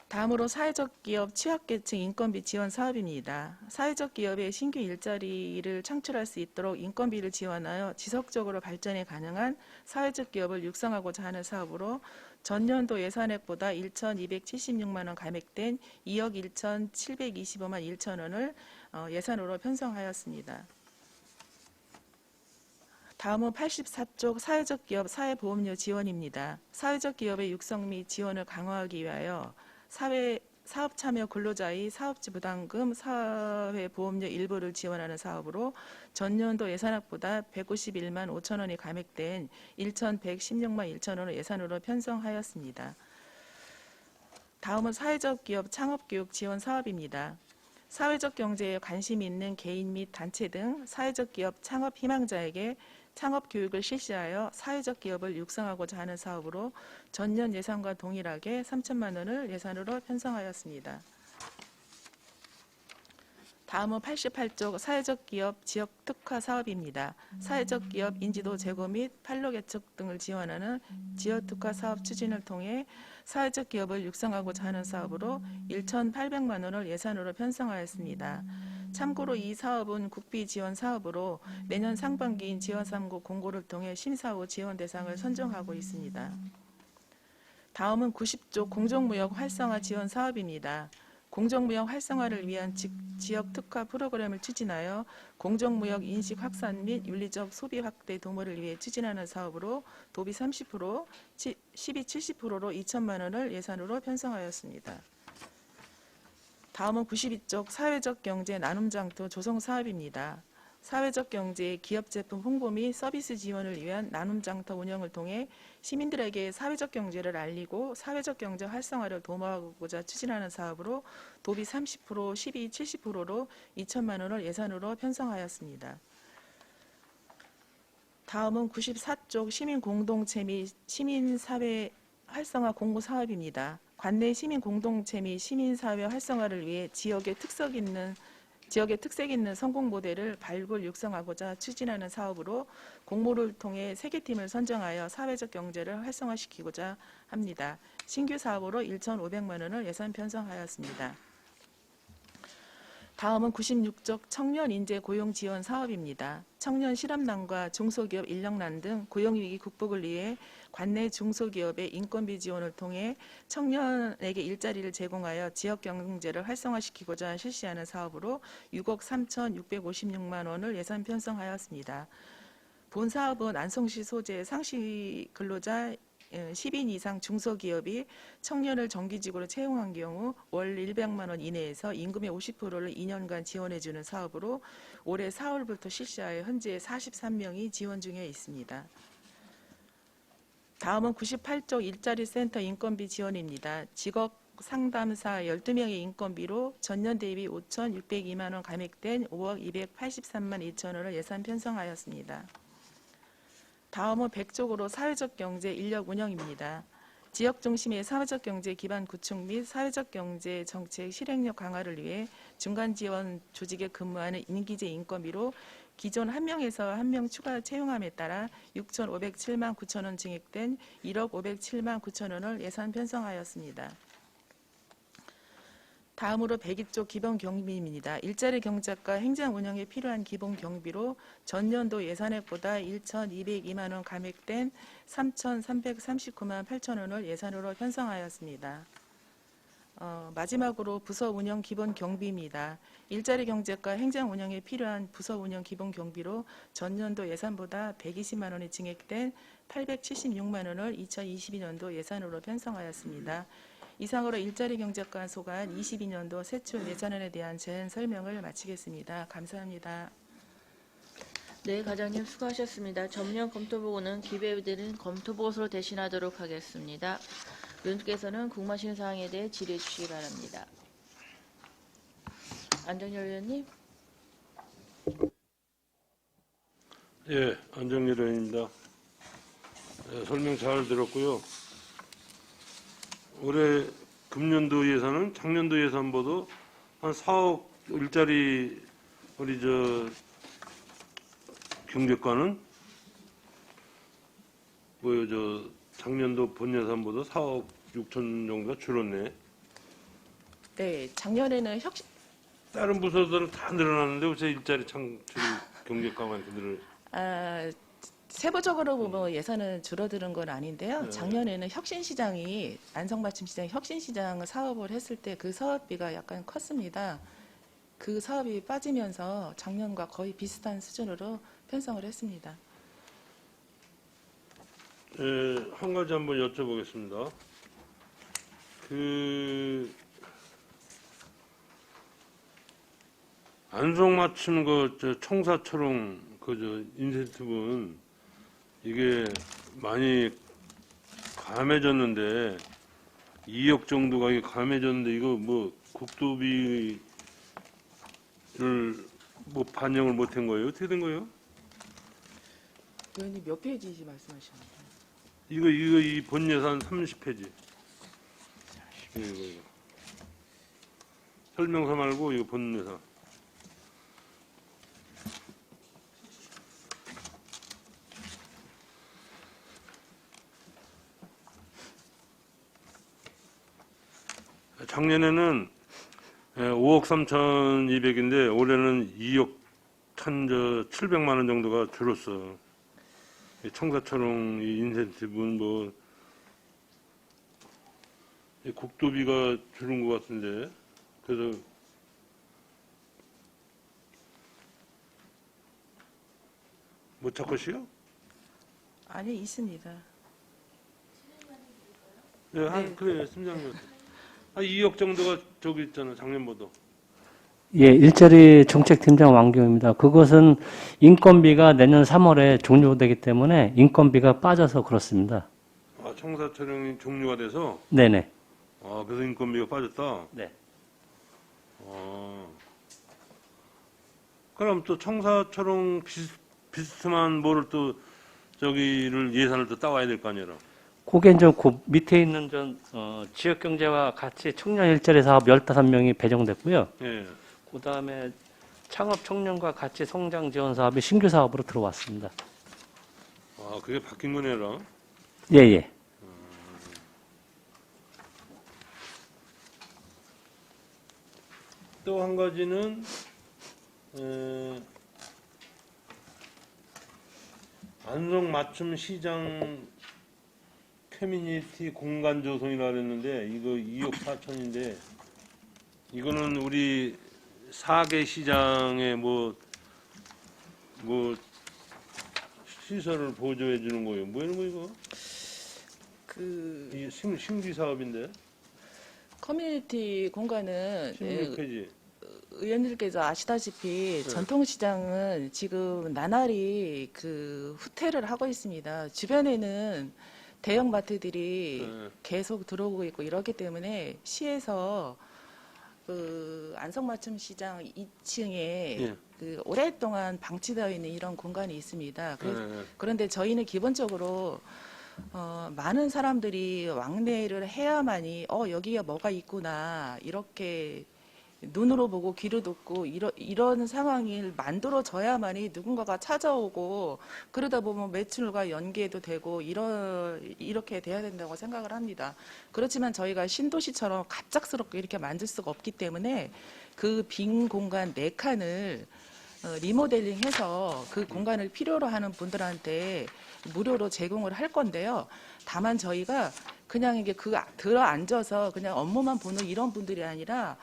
다음으로 사회적 기업 취약계층 인건비 지원 사업입니다. 사회적 기업의 신규 일자리를 창출할 수 있도록 인건비를 지원하여 지속적으로 발전이 가능한 사회적 기업을 육성하고자 하는 사업으로 전년도 예산액보다 1,276만 원 감액된 2억 1,725만 1천 원을 예산으로 편성하였습니다. 다음은 84쪽 사회적 기업 사회보험료 지원입니다. 사회적 기업의 육성 및 지원을 강화하기 위하여 사업 참여 근로자의 사업지 부담금 사회보험료 일부를 지원하는 사업으로 전년도 예산액보다 151만 5천 원이 감액된 1,116만 1천 원을 예산으로 편성하였습니다. 다음은 사회적 기업 창업교육 지원 사업입니다. 사회적 경제에 관심이 있는 개인 및 단체 등 사회적 기업 창업 희망자에게 창업 교육을 실시하여 사회적 기업을 육성하고자 하는 사업으로 전년 예산과 동일하게 3천만 원을 예산으로 편성하였습니다. 다음은 88쪽 사회적 기업 지역 특화 사업입니다. 사회적 기업 인지도 제고 및 판로 개척 등을 지원하는 지역 특화 사업 추진을 통해 사회적 기업을 육성하고자 하는 사업으로 1,800만 원을 예산으로 편성하였습니다. 참고로 이 사업은 국비 지원 사업으로 내년 상반기인 지원 3국 공고를 통해 심사 후 지원 대상을 선정하고 있습니다. 다음은 90조 공정무역 활성화 지원 사업입니다. 공정무역 활성화를 위한 지역 특화 프로그램을 추진하여 공정무역 인식 확산 및 윤리적 소비 확대 도모를 위해 추진하는 사업으로 도비 30%, 시비 70%로 2천만 원을 예산으로 편성하였습니다. 다음은 92쪽 사회적 경제 나눔 장터 조성 사업입니다. 사회적 경제 기업 제품 홍보 및 서비스 지원을 위한 나눔 장터 운영을 통해 시민들에게 사회적 경제를 알리고 사회적 경제 활성화를 도모하고자 추진하는 사업으로 도비 30%, 시비 70%로 2천만 원을 예산으로 편성하였습니다. 다음은 94쪽 시민 공동체 및 시민사회 활성화 공모 사업입니다. 관내 시민 공동체 및 시민사회 활성화를 위해 지역의 특색 있는 성공 모델을 발굴 육성하고자 추진하는 사업으로 공모를 통해 3개 팀을 선정하여 사회적 경제를 활성화시키고자 합니다. 신규 사업으로 1,500만 원을 예산 편성하였습니다. 다음은 96쪽 청년 인재 고용 지원 사업입니다. 청년 실업난과 중소기업 인력난 등 고용위기 극복을 위해 관내 중소기업의 인건비 지원을 통해 청년에게 일자리를 제공하여 지역 경제를 활성화시키고자 실시하는 사업으로 6억 3,656만 원을 예산 편성하였습니다. 본 사업은 안성시 소재 상시 근로자 10인 이상 중소기업이 청년을 정규직으로 채용한 경우 월 100만 원 이내에서 임금의 50%를 2년간 지원해주는 사업으로 올해 4월부터 실시하여 현재 43명이 지원 중에 있습니다. 다음은 98쪽 일자리 센터 인건비 지원입니다. 직업 상담사 12명의 인건비로 전년 대비 5,602만 원 감액된 5억 283만 2천 원을 예산 편성하였습니다. 다음은 100쪽으로 사회적 경제 인력 운영입니다. 지역 중심의 사회적 경제 기반 구축 및 사회적 경제 정책 실행력 강화를 위해 중간 지원 조직에 근무하는 인기제 인건비로 기존 1명에서 1명 추가 채용함에 따라 6,507만 9천 원 증액된 1억 507만 9천 원을 예산 편성하였습니다. 다음으로 102쪽 기본 경비입니다. 일자리 경작과 행정 운영에 필요한 기본 경비로 전년도 예산액보다 1,202만 원 감액된 3,339만 8천 원을 예산으로 편성하였습니다. 마지막으로 부서 운영 기본 경비입니다. 일자리 경제과 행정 운영에 필요한 부서 운영 기본 경비로 전년도 예산보다 120만 원이 증액된 876만 원을 2022년도 예산으로 편성하였습니다. 이상으로 일자리 경제과 소관 22년도 세출 예산안에 대한 제안 설명을 마치겠습니다. 감사합니다. 네, 과장님 수고하셨습니다. 전문위원 검토보고는 기재부들은 검토보고서로 대신하도록 하겠습니다. 의원님께서는 궁금하신 사항에 대해 질의해 주시기 바랍니다. 안정열 의원님. 예, 안정열 의원입니다. 설명 잘 들었고요. 올해 금년도 예산은 작년도 예산보다 한 4억 일자리 우리 경제과는 작년도 본 예산보다 4억 6천 정도가 줄었네. 네, 작년에는 다른 부서들은 다 늘어났는데 왜 일자리 창출 경제과만 그들을 세부적으로 보면 예산은 줄어드는 건 아닌데요. 네. 작년에는 혁신시장이 안성맞춤시장 혁신시장 사업을 했을 때 그 사업비가 약간 컸습니다. 그 사업이 빠지면서 작년과 거의 비슷한 수준으로 편성을 했습니다. 한 가지 한번 여쭤보겠습니다. 안성맞춤 청사초롱 인센티브는 이게 많이 감해졌는데 2억 정도가 이게 감해졌는데 이거 뭐 국도비를 뭐 반영을 못한 거예요? 어떻게 된 거예요? 의원님 몇 페이지 말씀하시는 거예요? 이 본 예산 30페이지. 이거. 설명서 말고 이거 본 예산. 작년에는 5억 3,200인데 올해는 2억 700만 원 정도가 줄었어. 청사초롱 인센티브는 뭐 국도비가 줄은 것 같은데 그래서 못 찾것이요? 아니, 있습니다. 네, 그래 팀장님. 2억 정도가 저기 있잖아 작년보다. 예, 일자리 정책팀장 왕경입니다. 그것은 인건비가 내년 3월에 종료되기 때문에 인건비가 빠져서 그렇습니다. 청사초롱이 종료가 돼서 네네. 그래서 인건비가 빠졌다. 네. 그럼 또 청사초롱 비슷한 뭐를 또 저기를 예산을 또 따와야 될 거 아니라. 그게 이제 그 밑에 있는 지역경제와 같이 청년 일자리 사업 15명이 배정됐고요. 예. 그 다음에 창업 청년과 같이 성장 지원 사업이 신규 사업으로 들어왔습니다. 그게 바뀐 거네라. 예, 예. 또 한 가지는 안성 맞춤 시장 커뮤니티 공간 조성이라 그랬는데 이거 2억 4천인데 이거는 우리 4개 시장에 뭐 시설을 보조해 주는 거예요. 뭐하는 거 이거? 이게 신규 사업인데 커뮤니티 공간은 16페이지. 의원님께서 아시다시피 전통시장은 지금 나날이 후퇴를 하고 있습니다. 주변에는 대형마트들이 계속 들어오고 있고 이렇기 때문에 시에서 안성맞춤시장 2층에 오랫동안 방치되어 있는 이런 공간이 있습니다. 그런데 저희는 기본적으로 많은 사람들이 왕래를 해야만이 여기에 뭐가 있구나 이렇게 눈으로 보고 귀로 듣고 이런 상황을 만들어져야만이 누군가가 찾아오고 그러다 보면 매출과 연계도 되고 이렇게 돼야 된다고 생각을 합니다. 그렇지만 저희가 신도시처럼 갑작스럽게 이렇게 만들 수가 없기 때문에 그 빈 공간 4칸을 리모델링해서 그 공간을 필요로 하는 분들한테 무료로 제공을 할 건데요. 다만 저희가 그냥 이게 들어 앉아서 그냥 업무만 보는 이런 분들이 아니라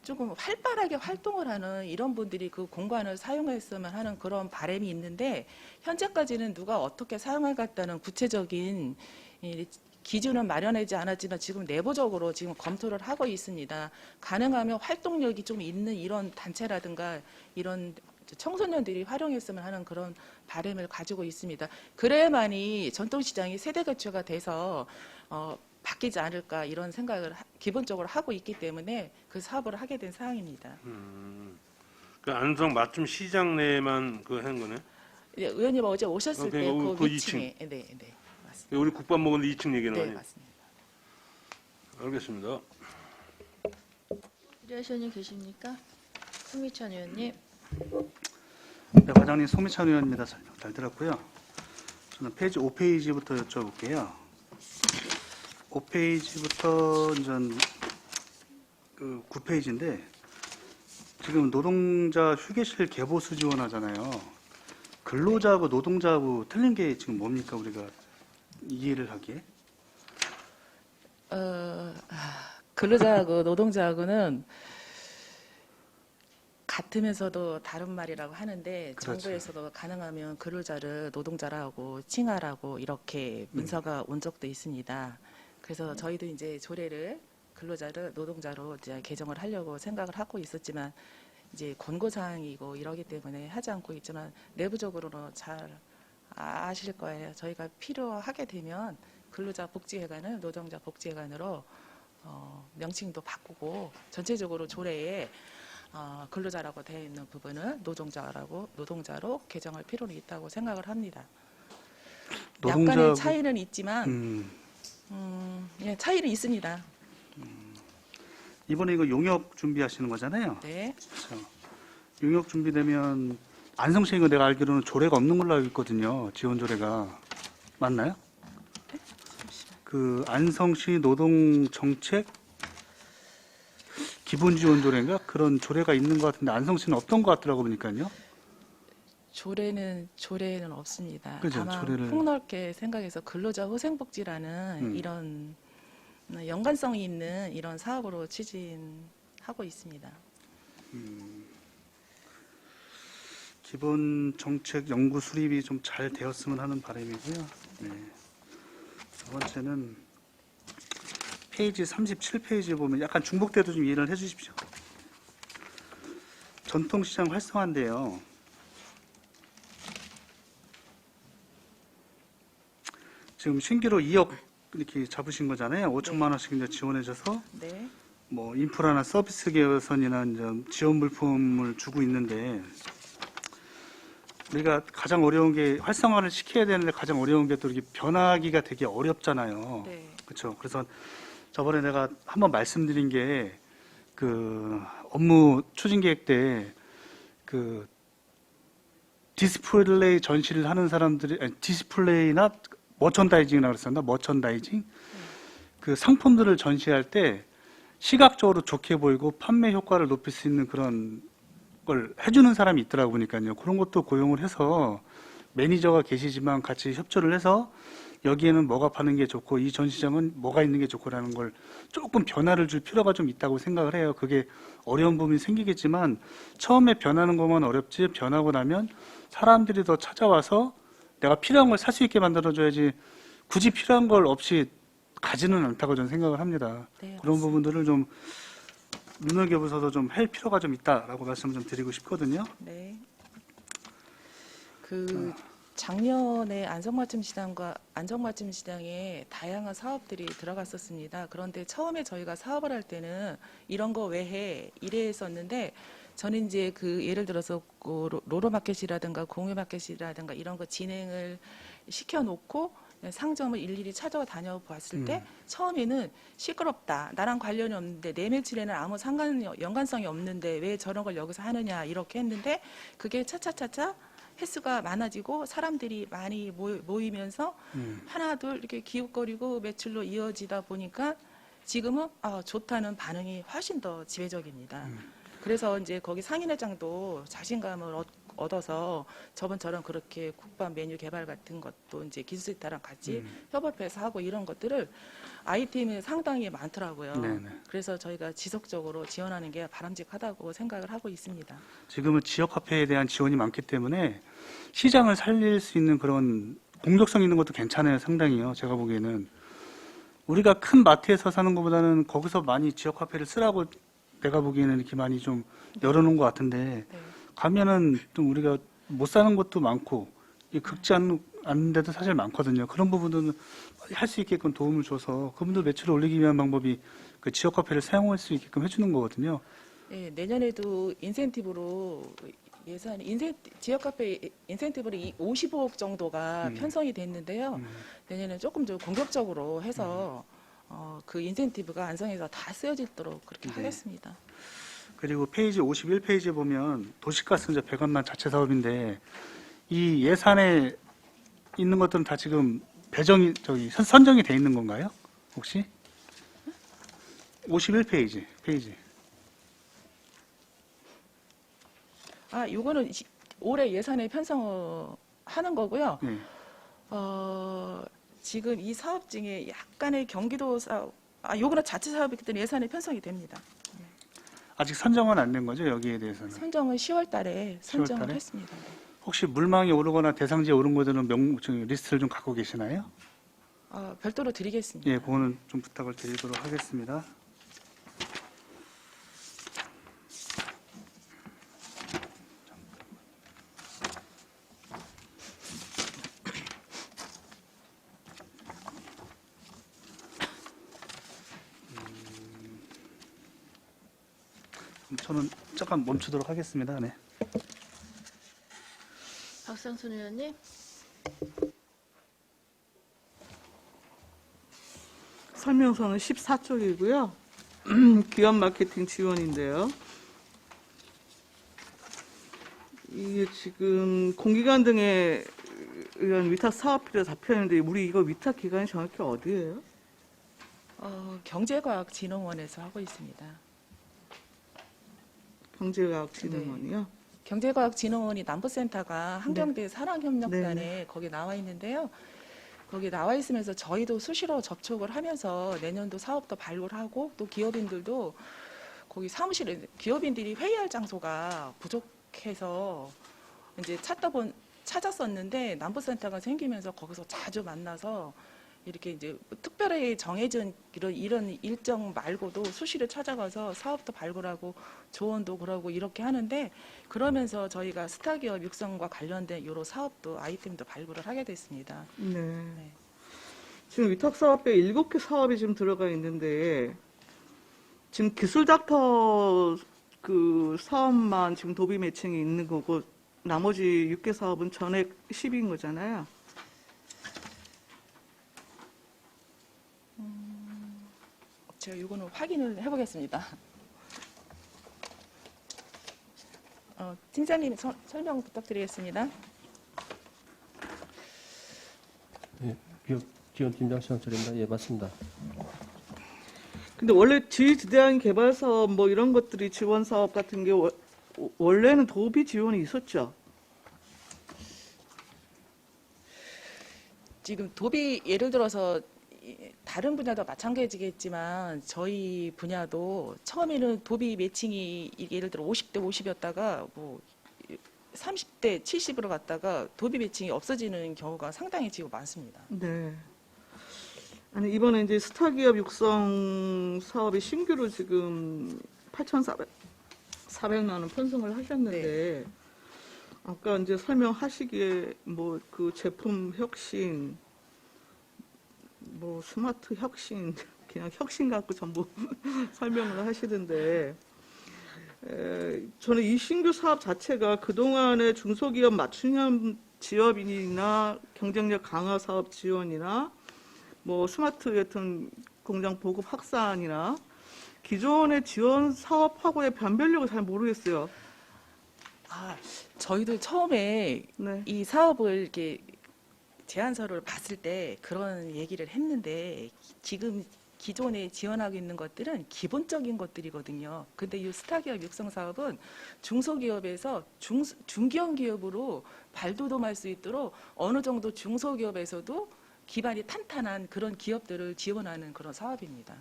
조금 활발하게 활동을 하는 이런 분들이 그 공간을 사용했으면 하는 그런 바람이 있는데 현재까지는 누가 어떻게 사용해갔다는 구체적인 기준은 마련하지 않았지만 지금 내부적으로 지금 검토를 하고 있습니다. 가능하면 활동력이 좀 있는 이런 단체라든가 이런 청소년들이 활용했으면 하는 그런 바람을 가지고 있습니다. 그래야만이 전통시장이 세대 교체가 돼서 바뀌지 않을까 이런 생각을 기본적으로 하고 있기 때문에 그 사업을 하게 된 사항입니다. 그 안성 맞춤 시장 내에만 그 한 거네. 예, 의원님 어제 오셨을 때 그러니까 그 그 위층에 네, 맞습니다. 우리 국밥 먹었는데 2층 얘기는 네, 아니. 맞습니다. 알겠습니다. 필요하신 분 계십니까? 송미찬 의원님. 네, 과장님 송미찬 의원입니다. 설명 잘 들었고요. 저는 페이지 5페이지부터 여쭤볼게요. 5페이지부터 이제 그 9페이지인데 지금 노동자 휴게실 개보수 지원하잖아요. 근로자하고 노동자하고 틀린 게 지금 뭡니까 우리가 이해를 하기에? 근로자하고 노동자하고는 같으면서도 다른 말이라고 하는데 그렇죠. 정부에서도 가능하면 근로자를 노동자라고 칭하라고 이렇게 문서가 온 적도 있습니다. 그래서 저희도 이제 조례를 근로자를 노동자로 이제 개정을 하려고 생각을 하고 있었지만 이제 권고사항이고 이러기 때문에 하지 않고 있지만 내부적으로는 잘 아실 거예요. 저희가 필요하게 되면 근로자 복지회관을 노동자 복지회관으로 명칭도 바꾸고 전체적으로 조례에 근로자라고 되어 있는 부분을 노동자로 개정할 필요는 있다고 생각을 합니다. 약간의 차이는 있지만 예, 차이는 있습니다. 이번에 이거 용역 준비하시는 거잖아요. 네. 그렇죠. 용역 준비되면 안성시 이거 내가 알기로는 조례가 없는 걸로 알고 있거든요. 지원 조례가 맞나요? 그 안성시 노동정책 기본지원조례인가 그런 조례가 있는 것 같은데 안성시는 없던 것 같더라고 보니까요. 조례는 없습니다. 그죠, 다만 조례를. 폭넓게 생각해서 근로자 후생복지라는 이런 연관성이 있는 이런 사업으로 추진하고 있습니다. 기본 정책 연구 수립이 좀 잘 되었으면 하는 바람이고요. 네. 두 번째는 페이지 37페이지에 보면 약간 중복돼도 좀 이해를 해주십시오. 전통시장 활성화인데요. 지금 신규로 2억 이렇게 잡으신 거잖아요. 5천만 원씩 이제 지원해줘서 네. 뭐 인프라나 서비스 개선이나 이제 지원 물품을 주고 있는데 우리가 가장 어려운 게 활성화를 시켜야 되는데 가장 어려운 게 또 이렇게 변하기가 되게 어렵잖아요. 네. 그렇죠. 그래서 저번에 내가 한번 말씀드린 게 그 업무 추진 계획 때 그 디스플레이 전시를 하는 사람들이 디스플레이나 머천다이징이라고 그랬었나? 머천다이징? 그 상품들을 전시할 때 시각적으로 좋게 보이고 판매 효과를 높일 수 있는 그런 걸 해주는 사람이 있더라고 보니까요. 그런 것도 고용을 해서 매니저가 계시지만 같이 협조를 해서 여기에는 뭐가 파는 게 좋고 이 전시장은 뭐가 있는 게 좋고라는 걸 조금 변화를 줄 필요가 좀 있다고 생각을 해요. 그게 어려운 부분이 생기겠지만 처음에 변하는 것만 어렵지 변하고 나면 사람들이 더 찾아와서 내가 필요한 걸 살 수 있게 만들어줘야지 굳이 필요한 걸 없이 가지는 않다고 저는 생각을 합니다. 네, 그런 부분들을 좀 눈여겨보셔서 좀 할 필요가 좀 있다라고 말씀을 좀 드리고 싶거든요. 네. 그 작년에 안성맞춤 시장에 다양한 사업들이 들어갔었습니다. 그런데 처음에 저희가 사업을 할 때는 이런 거 왜 해? 이래 했었는데 저는 이제 그 예를 들어서 로로마켓이라든가 공유마켓이라든가 이런 거 진행을 시켜놓고 상점을 일일이 찾아와 다녀봤을 때 처음에는 시끄럽다. 나랑 관련이 없는데 내 매출에는 아무 연관성이 없는데 왜 저런 걸 여기서 하느냐 이렇게 했는데 그게 차차차차 횟수가 많아지고 사람들이 많이 모이면서 하나둘 이렇게 기웃거리고 매출로 이어지다 보니까 지금은 좋다는 반응이 훨씬 더 지배적입니다. 그래서 이제 거기 상인회장도 자신감을 얻어서 저번처럼 그렇게 국밥 메뉴 개발 같은 것도 이제 기술센터랑 같이 협업해서 하고 이런 것들을 아이템이 상당히 많더라고요. 네네. 그래서 저희가 지속적으로 지원하는 게 바람직하다고 생각을 하고 있습니다. 지금은 지역 화폐에 대한 지원이 많기 때문에 시장을 살릴 수 있는 그런 공격성 있는 것도 괜찮아요. 상당히요. 제가 보기에는 우리가 큰 마트에서 사는 것보다는 거기서 많이 지역 화폐를 쓰라고 내가 보기에는 이렇게 많이 좀 열어놓은 것 같은데 네. 가면은 좀 우리가 못 사는 것도 많고 극지 않는 데도 사실 많거든요. 그런 부분들은 할 수 있게끔 도움을 줘서 그분들 매출을 올리기 위한 방법이 그 지역 카페를 사용할 수 있게끔 해주는 거거든요. 네, 내년에도 인센티브로 지역 카페 인센티브로 55억 정도가 편성이 됐는데요. 내년에 조금 좀 공격적으로 해서 그 인센티브가 안성에서 다 쓰여지도록 그렇게 네. 하겠습니다. 그리고 페이지 51페이지에 보면 도시가스공사 100원만 자체 사업인데 이 예산에 있는 것들은 다 지금 선정이 돼 있는 건가요? 혹시? 51페이지 페이지. 요거는 올해 예산에 편성하는 거고요. 네. 지금 이 사업 중에 약간의 경기도 사업, 요거는 자체 사업이기 때문에 예산에 편성이 됩니다. 아직 선정은 안 된 거죠, 여기에 대해서는? 선정은 10월 달에 선정을 10월 달에? 했습니다. 혹시 물망에 오르거나 대상지에 오른 것들은 리스트를 좀 갖고 계시나요? 별도로 드리겠습니다. 예, 그거는 좀 부탁을 드리도록 하겠습니다. 저는 잠깐 멈추도록 하겠습니다. 네. 박상순 의원님. 설명서는 14쪽이고요. 기업 마케팅 지원인데요. 이게 지금 공기관 등에 의한 위탁 사업비로 잡혀있는데 우리 이거 위탁 기관이 정확히 어디예요? 경제과학진흥원에서 하고 있습니다. 경제과학진흥원이요? 경제과학진흥원이 남부센터가 한경대 사랑협력단에 거기 나와 있는데요. 거기 나와 있으면서 저희도 수시로 접촉을 하면서 내년도 사업도 발굴 하고 또 기업인들도 거기 사무실에 기업인들이 회의할 장소가 부족해서 이제 찾았었는데 남부센터가 생기면서 거기서 자주 만나서 이렇게 이제 특별히 정해진 이런 일정 말고도 수시로 찾아가서 사업도 발굴하고 조언도 그러고 이렇게 하는데 그러면서 저희가 스타기업 육성과 관련된 여러 사업도 아이템도 발굴을 하게 됐습니다. 네. 지금 위탁사업에 7개 사업이 지금 들어가 있는데 지금 기술닥터 그 사업만 지금 도비 매칭이 있는 거고 나머지 6개 사업은 전액 10인 거잖아요. 제가 이거는 확인을 해보겠습니다. 팀장님 설명 부탁드리겠습니다. 예, 기업지원팀장 신원철입니다. 예, 맞습니다. 근데 원래 지대항 개발 사업 뭐 이런 것들이 지원 사업 같은 게 원래는 도비 지원이 있었죠. 지금 도비 예를 들어서 다른 분야도 마찬가지겠지만 저희 분야도 처음에는 도비 매칭이 예를 들어 50대 50이었다가 뭐 30대 70으로 갔다가 도비 매칭이 없어지는 경우가 상당히 지금 많습니다. 네. 아니 이번에 이제 스타기업 육성 사업이 신규로 지금 8,400만 원 편성을 하셨는데 아까 이제 설명하시기에 뭐 그 제품 혁신 뭐 스마트 혁신 그냥 혁신 갖고 전부 설명을 하시던데 저는 이 신규 사업 자체가 그동안의 중소기업 맞춤형 지원이나 경쟁력 강화 사업 지원이나 뭐 스마트 같은 공장 보급 확산이나 기존의 지원 사업하고의 변별력을 잘 모르겠어요. 저희도 처음에 네. 이 사업을 이렇게 제안서를 봤을 때 그런 얘기를 했는데 지금 기존에 지원하고 있는 것들은 기본적인 것들이거든요. 근데 이 스타기업 육성 사업은 중소기업에서 중견 기업으로 발돋움할 수 있도록 어느 정도 중소기업에서도 기반이 탄탄한 그런 기업들을 지원하는 그런 사업입니다.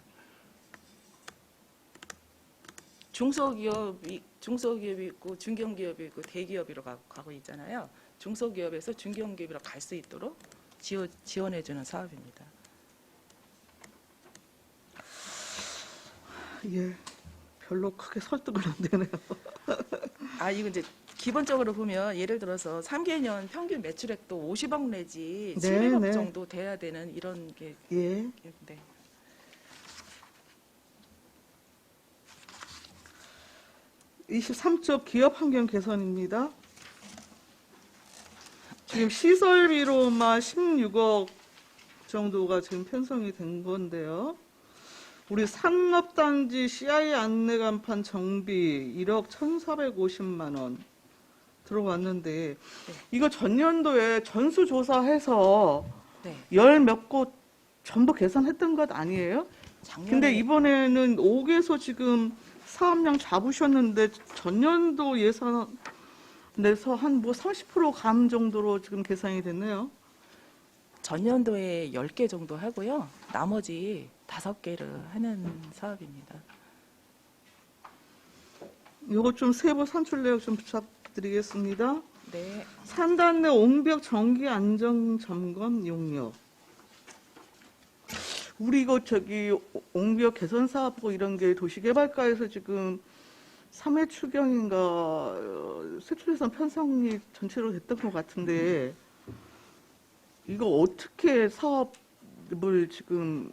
중소기업이 있고 중견기업이 있고 대기업으로 가고 있잖아요. 중소기업에서 중견기업으로 갈 수 있도록 지원해주는 사업입니다. 예, 별로 크게 설득은 안 되네요. 이거 이제 기본적으로 보면 예를 들어서 3개년 평균 매출액도 50억 내지 네, 700억 네. 정도 돼야 되는 이런 게 예. 네. 23쪽 기업 환경 개선입니다. 지금 시설비로만 16억 정도가 지금 편성이 된 건데요. 우리 산업단지 CI 안내 간판 정비 1억 1,450만 원 들어왔는데 이거 전년도에 전수조사해서 네. 열 몇 곳 전부 개선했던 것 아니에요? 작년에 근데 이번에는 5개소 지금 사업량 잡으셨는데 전년도 예산 내서 한 뭐 30% 감 정도로 지금 계산이 됐네요. 전년도에 10개 정도 하고요. 나머지 5개를 하는 사업입니다. 요거 좀 세부 산출 내역 좀 부탁드리겠습니다. 네. 산단 내 옹벽 정기 안전 점검 용역. 우리 이거 저기 옹벽 개선 사업하고 이런 게 도시개발과에서 지금 3회 추경인가 세출예산 편성이 전체로 됐던 것 같은데 이거 어떻게 사업을 지금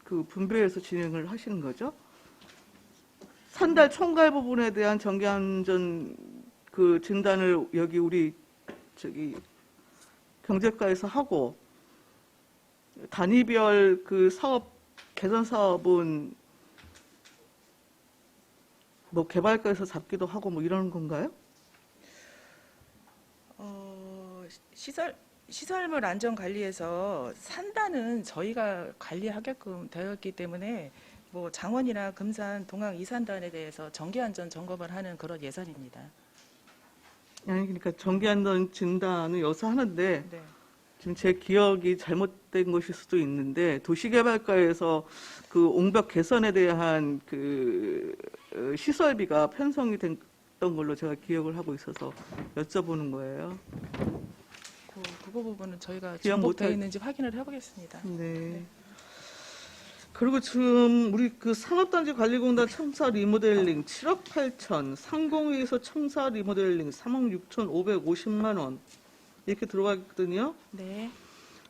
그 분배해서 진행을 하시는 거죠? 산달 총괄 부분에 대한 정기안전 그 진단을 여기 우리 저기 경제과에서 하고 단위별 그 사업 개선 사업은 뭐 개발과에서 잡기도 하고 뭐 이런 건가요? 시설물 안전 관리에서 산단은 저희가 관리하게끔 되었기 때문에 뭐 장원이나 금산, 동항 이산단에 대해서 정기 안전 점검을 하는 그런 예산입니다. 아니 그러니까 정기안전 진단을 여기서 하는데 네. 지금 제 기억이 잘못된 것일 수도 있는데 도시개발과에서 그 옹벽 개선에 대한 그 시설비가 편성이 됐던 걸로 제가 기억을 하고 있어서 여쭤보는 거예요. 그거 부분은 저희가 기억 중복되어 못할- 있는지 확인을 해보겠습니다. 네. 그리고 지금 우리 그 산업단지 관리공단 청사 리모델링 7억 8천, 상공회의소 청사 리모델링 3억 6,550만 원 이렇게 들어가 있거든요. 네.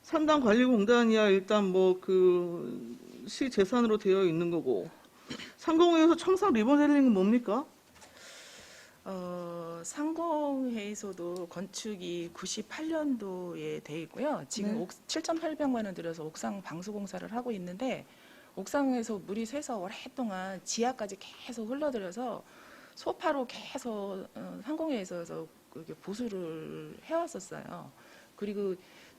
산단 관리공단이야 일단 뭐 그 시 재산으로 되어 있는 거고 상공회의소 청사 리모델링은 뭡니까? 상공회의소도 건축이 98년도에 돼 있고요. 지금 네. 7,800만 원 들여서 옥상 방수공사를 하고 있는데 옥상에서 물이 새서 오랫동안 지하까지 계속 흘러들여서 소파로 계속 상공회의소에서 그렇게 보수를 해왔었어요. 그리고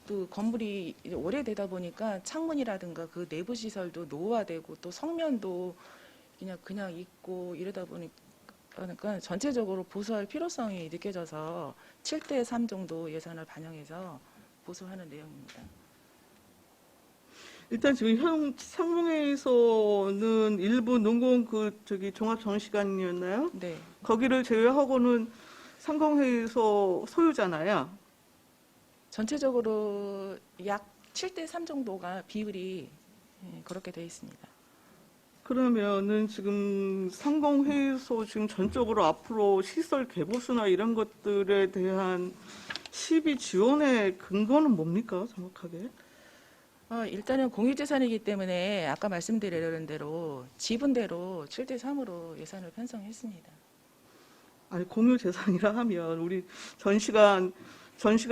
또 건물이 이제 오래되다 보니까 창문이라든가 그 내부 시설도 노후화되고 또 성면도 그냥 있고 이러다 보니까 전체적으로 보수할 필요성이 느껴져서 7대 3 정도 예산을 반영해서 보수하는 내용입니다. 일단 지금 상공회의소는 일부 농공 그 저기 종합 정시관이었나요? 네. 거기를 제외하고는 상공회의소 소유잖아요. 전체적으로 약 7대 3 정도가 비율이 그렇게 되어 있습니다. 그러면은 지금 상공회의소 지금 전적으로 앞으로 시설 개보수나 이런 것들에 대한 시비 지원의 근거는 뭡니까 정확하게? 일단은 공유재산이기 때문에 아까 말씀드린 대로 지분대로 7대 3으로 예산을 편성했습니다. 아니 공유 재산이라 하면 우리 전시관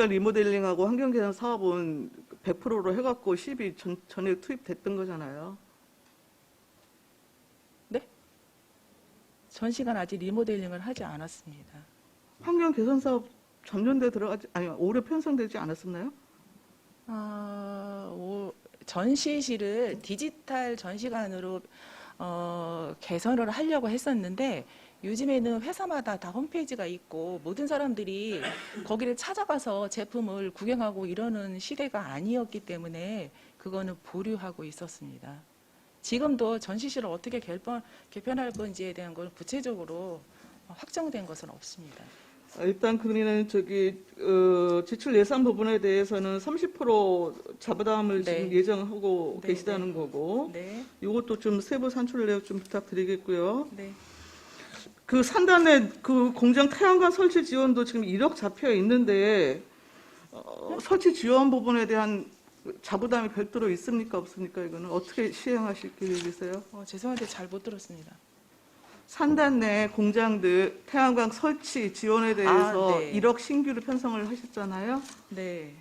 리모델링하고 환경개선 사업은 100%로 해갖고 시비 전에 투입됐던 거잖아요. 네? 전시관 아직 리모델링을 하지 않았습니다. 환경개선 사업 전년도에 올해 편성되지 않았었나요? 전시실을 디지털 전시관으로 개선을 하려고 했었는데 요즘에는 회사마다 다 홈페이지가 있고 모든 사람들이 거기를 찾아가서 제품을 구경하고 이러는 시대가 아니었기 때문에 그거는 보류하고 있었습니다. 지금도 전시실을 어떻게 개편할 건지에 대한 건 구체적으로 확정된 것은 없습니다. 일단 그러면 저기 지출 예산 부분에 대해서는 30% 잡아담을 네. 지금 예정하고 네, 계시다는 거고 네, 이것도 좀 세부 산출 내역 좀 부탁드리겠고요. 네. 그 산단에 그 공장 태양광 설치 지원도 지금 1억 잡혀 있는데 설치 지원 부분에 대한 자부담이 별도로 있습니까 없습니까? 이거는 어떻게 시행하실 계획이세요? 죄송한데 잘 못 들었습니다. 산단 내 공장들 태양광 설치 지원에 대해서 네. 1억 신규로 편성을 하셨잖아요. 네.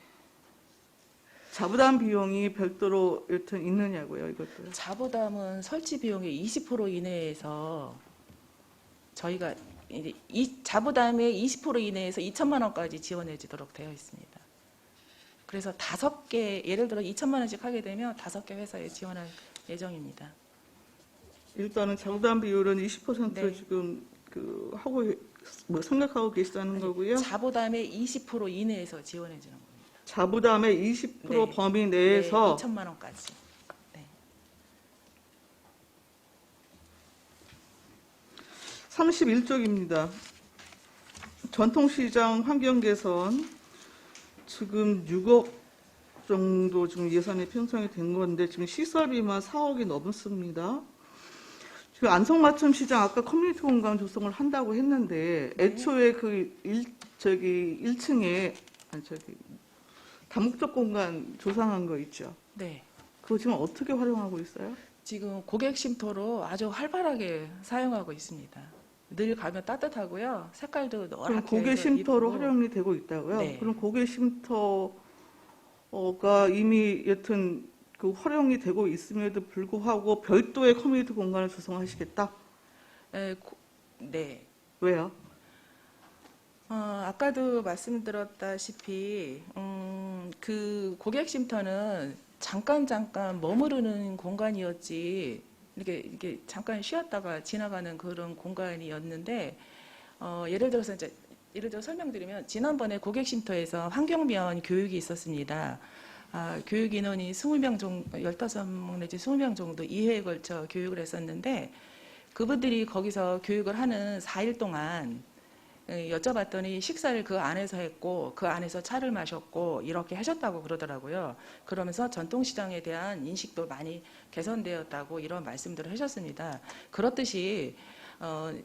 자부담 비용이 별도로 여튼 있느냐고요, 이것도. 자부담은 설치 비용의 20% 이내에서 저희가 이제 이 자부담의 20% 이내에서 2천만 원까지 지원해 주도록 되어 있습니다. 그래서 5개, 예를 들어 2천만 원씩 하게 되면 5개 회사에 지원할 예정입니다. 일단은 자부담 비율은 20% 네. 지금 그 하고 뭐 생각하고 계시다는 거고요. 자부담의 20% 이내에서 지원해 주는 겁니다. 자부담의 20% 네. 범위 네, 내에서 2천만 원까지. 네. 31쪽입니다. 전통시장 환경 개선 지금 6억 정도 지금 예산이 편성이 된 건데 지금 시설비만 4억이 넘습니다. 지금 안성맞춤 시장 아까 커뮤니티 공간 조성을 한다고 했는데 애초에 그 1층에 다목적 공간 조성한 거 있죠. 네. 그거 지금 어떻게 활용하고 있어요? 지금 고객 쉼터로 아주 활발하게 사용하고 있습니다. 늘 가면 따뜻하고요. 색깔도 노랗게 그럼 고객 해서 쉼터로 이쁘고. 활용이 되고 있다고요? 네. 그럼 고객 쉼터가 이미 여튼 그 활용이 되고 있음에도 불구하고 별도의 커뮤니티 공간을 조성하시겠다? 네. 왜요? 아까도 말씀드렸다시피 그 고객 쉼터는 잠깐 머무르는 공간이었지 이렇게 잠깐 쉬었다가 지나가는 그런 공간이었는데 예를 들어 설명드리면 지난번에 고객 쉼터에서 환경미화원 교육이 있었습니다. 교육 인원이 20명 정도, 15명 내지 20명 정도 2회에 걸쳐 교육을 했었는데 그분들이 거기서 교육을 하는 4일 동안 여쭤봤더니 식사를 그 안에서 했고 그 안에서 차를 마셨고 이렇게 하셨다고 그러더라고요. 그러면서 전통시장에 대한 인식도 많이 개선되었다고 이런 말씀들을 하셨습니다. 그렇듯이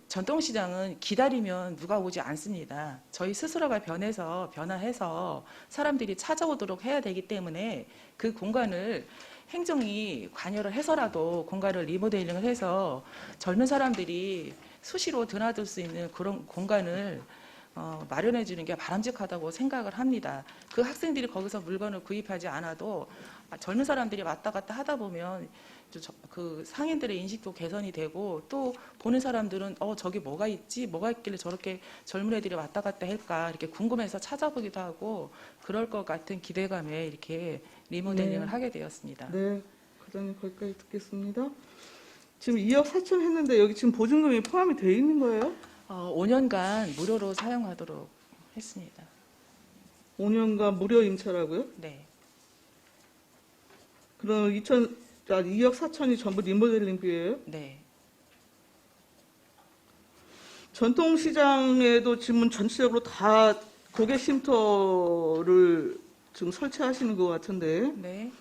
전통시장은 기다리면 누가 오지 않습니다. 저희 스스로가 변화해서 사람들이 찾아오도록 해야 되기 때문에 그 공간을 행정이 관여를 해서라도 공간을 리모델링을 해서 젊은 사람들이 수시로 드나들 수 있는 그런 공간을 마련해 주는 게 바람직하다고 생각을 합니다. 그 학생들이 거기서 물건을 구입하지 않아도 젊은 사람들이 왔다 갔다 하다 보면 그 상인들의 인식도 개선이 되고 또 보는 사람들은 저기 뭐가 있길래 저렇게 젊은 애들이 왔다 갔다 할까 이렇게 궁금해서 찾아보기도 하고 그럴 것 같은 기대감에 이렇게 리모델링을 네. 하게 되었습니다. 네, 과장님 거기까지 듣겠습니다. 지금 2억 4천 했는데 여기 지금 보증금이 포함이 돼 있는 거예요? 5년간 무료로 사용하도록 했습니다. 5년간 무료 임차라고요? 네. 그럼 2억 4천이 전부 리모델링비예요? 네. 전통시장에도 지금 전체적으로 다 고객 쉼터를 지금 설치하시는 것 같은데 네.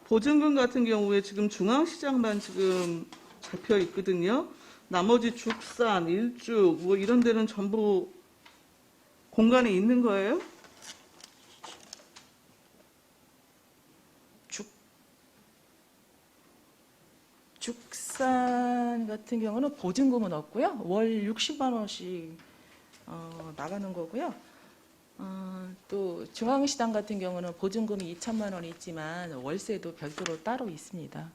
보증금 같은 경우에 지금 중앙시장만 지금 잡혀 있거든요. 나머지 죽산, 일죽 뭐 이런 데는 전부 공간이 있는 거예요? 죽산 같은 경우는 보증금은 없고요. 월 60만 원씩 나가는 거고요. 또 중앙시장 같은 경우는 보증금이 2천만 원이 있지만 월세도 별도로 따로 있습니다.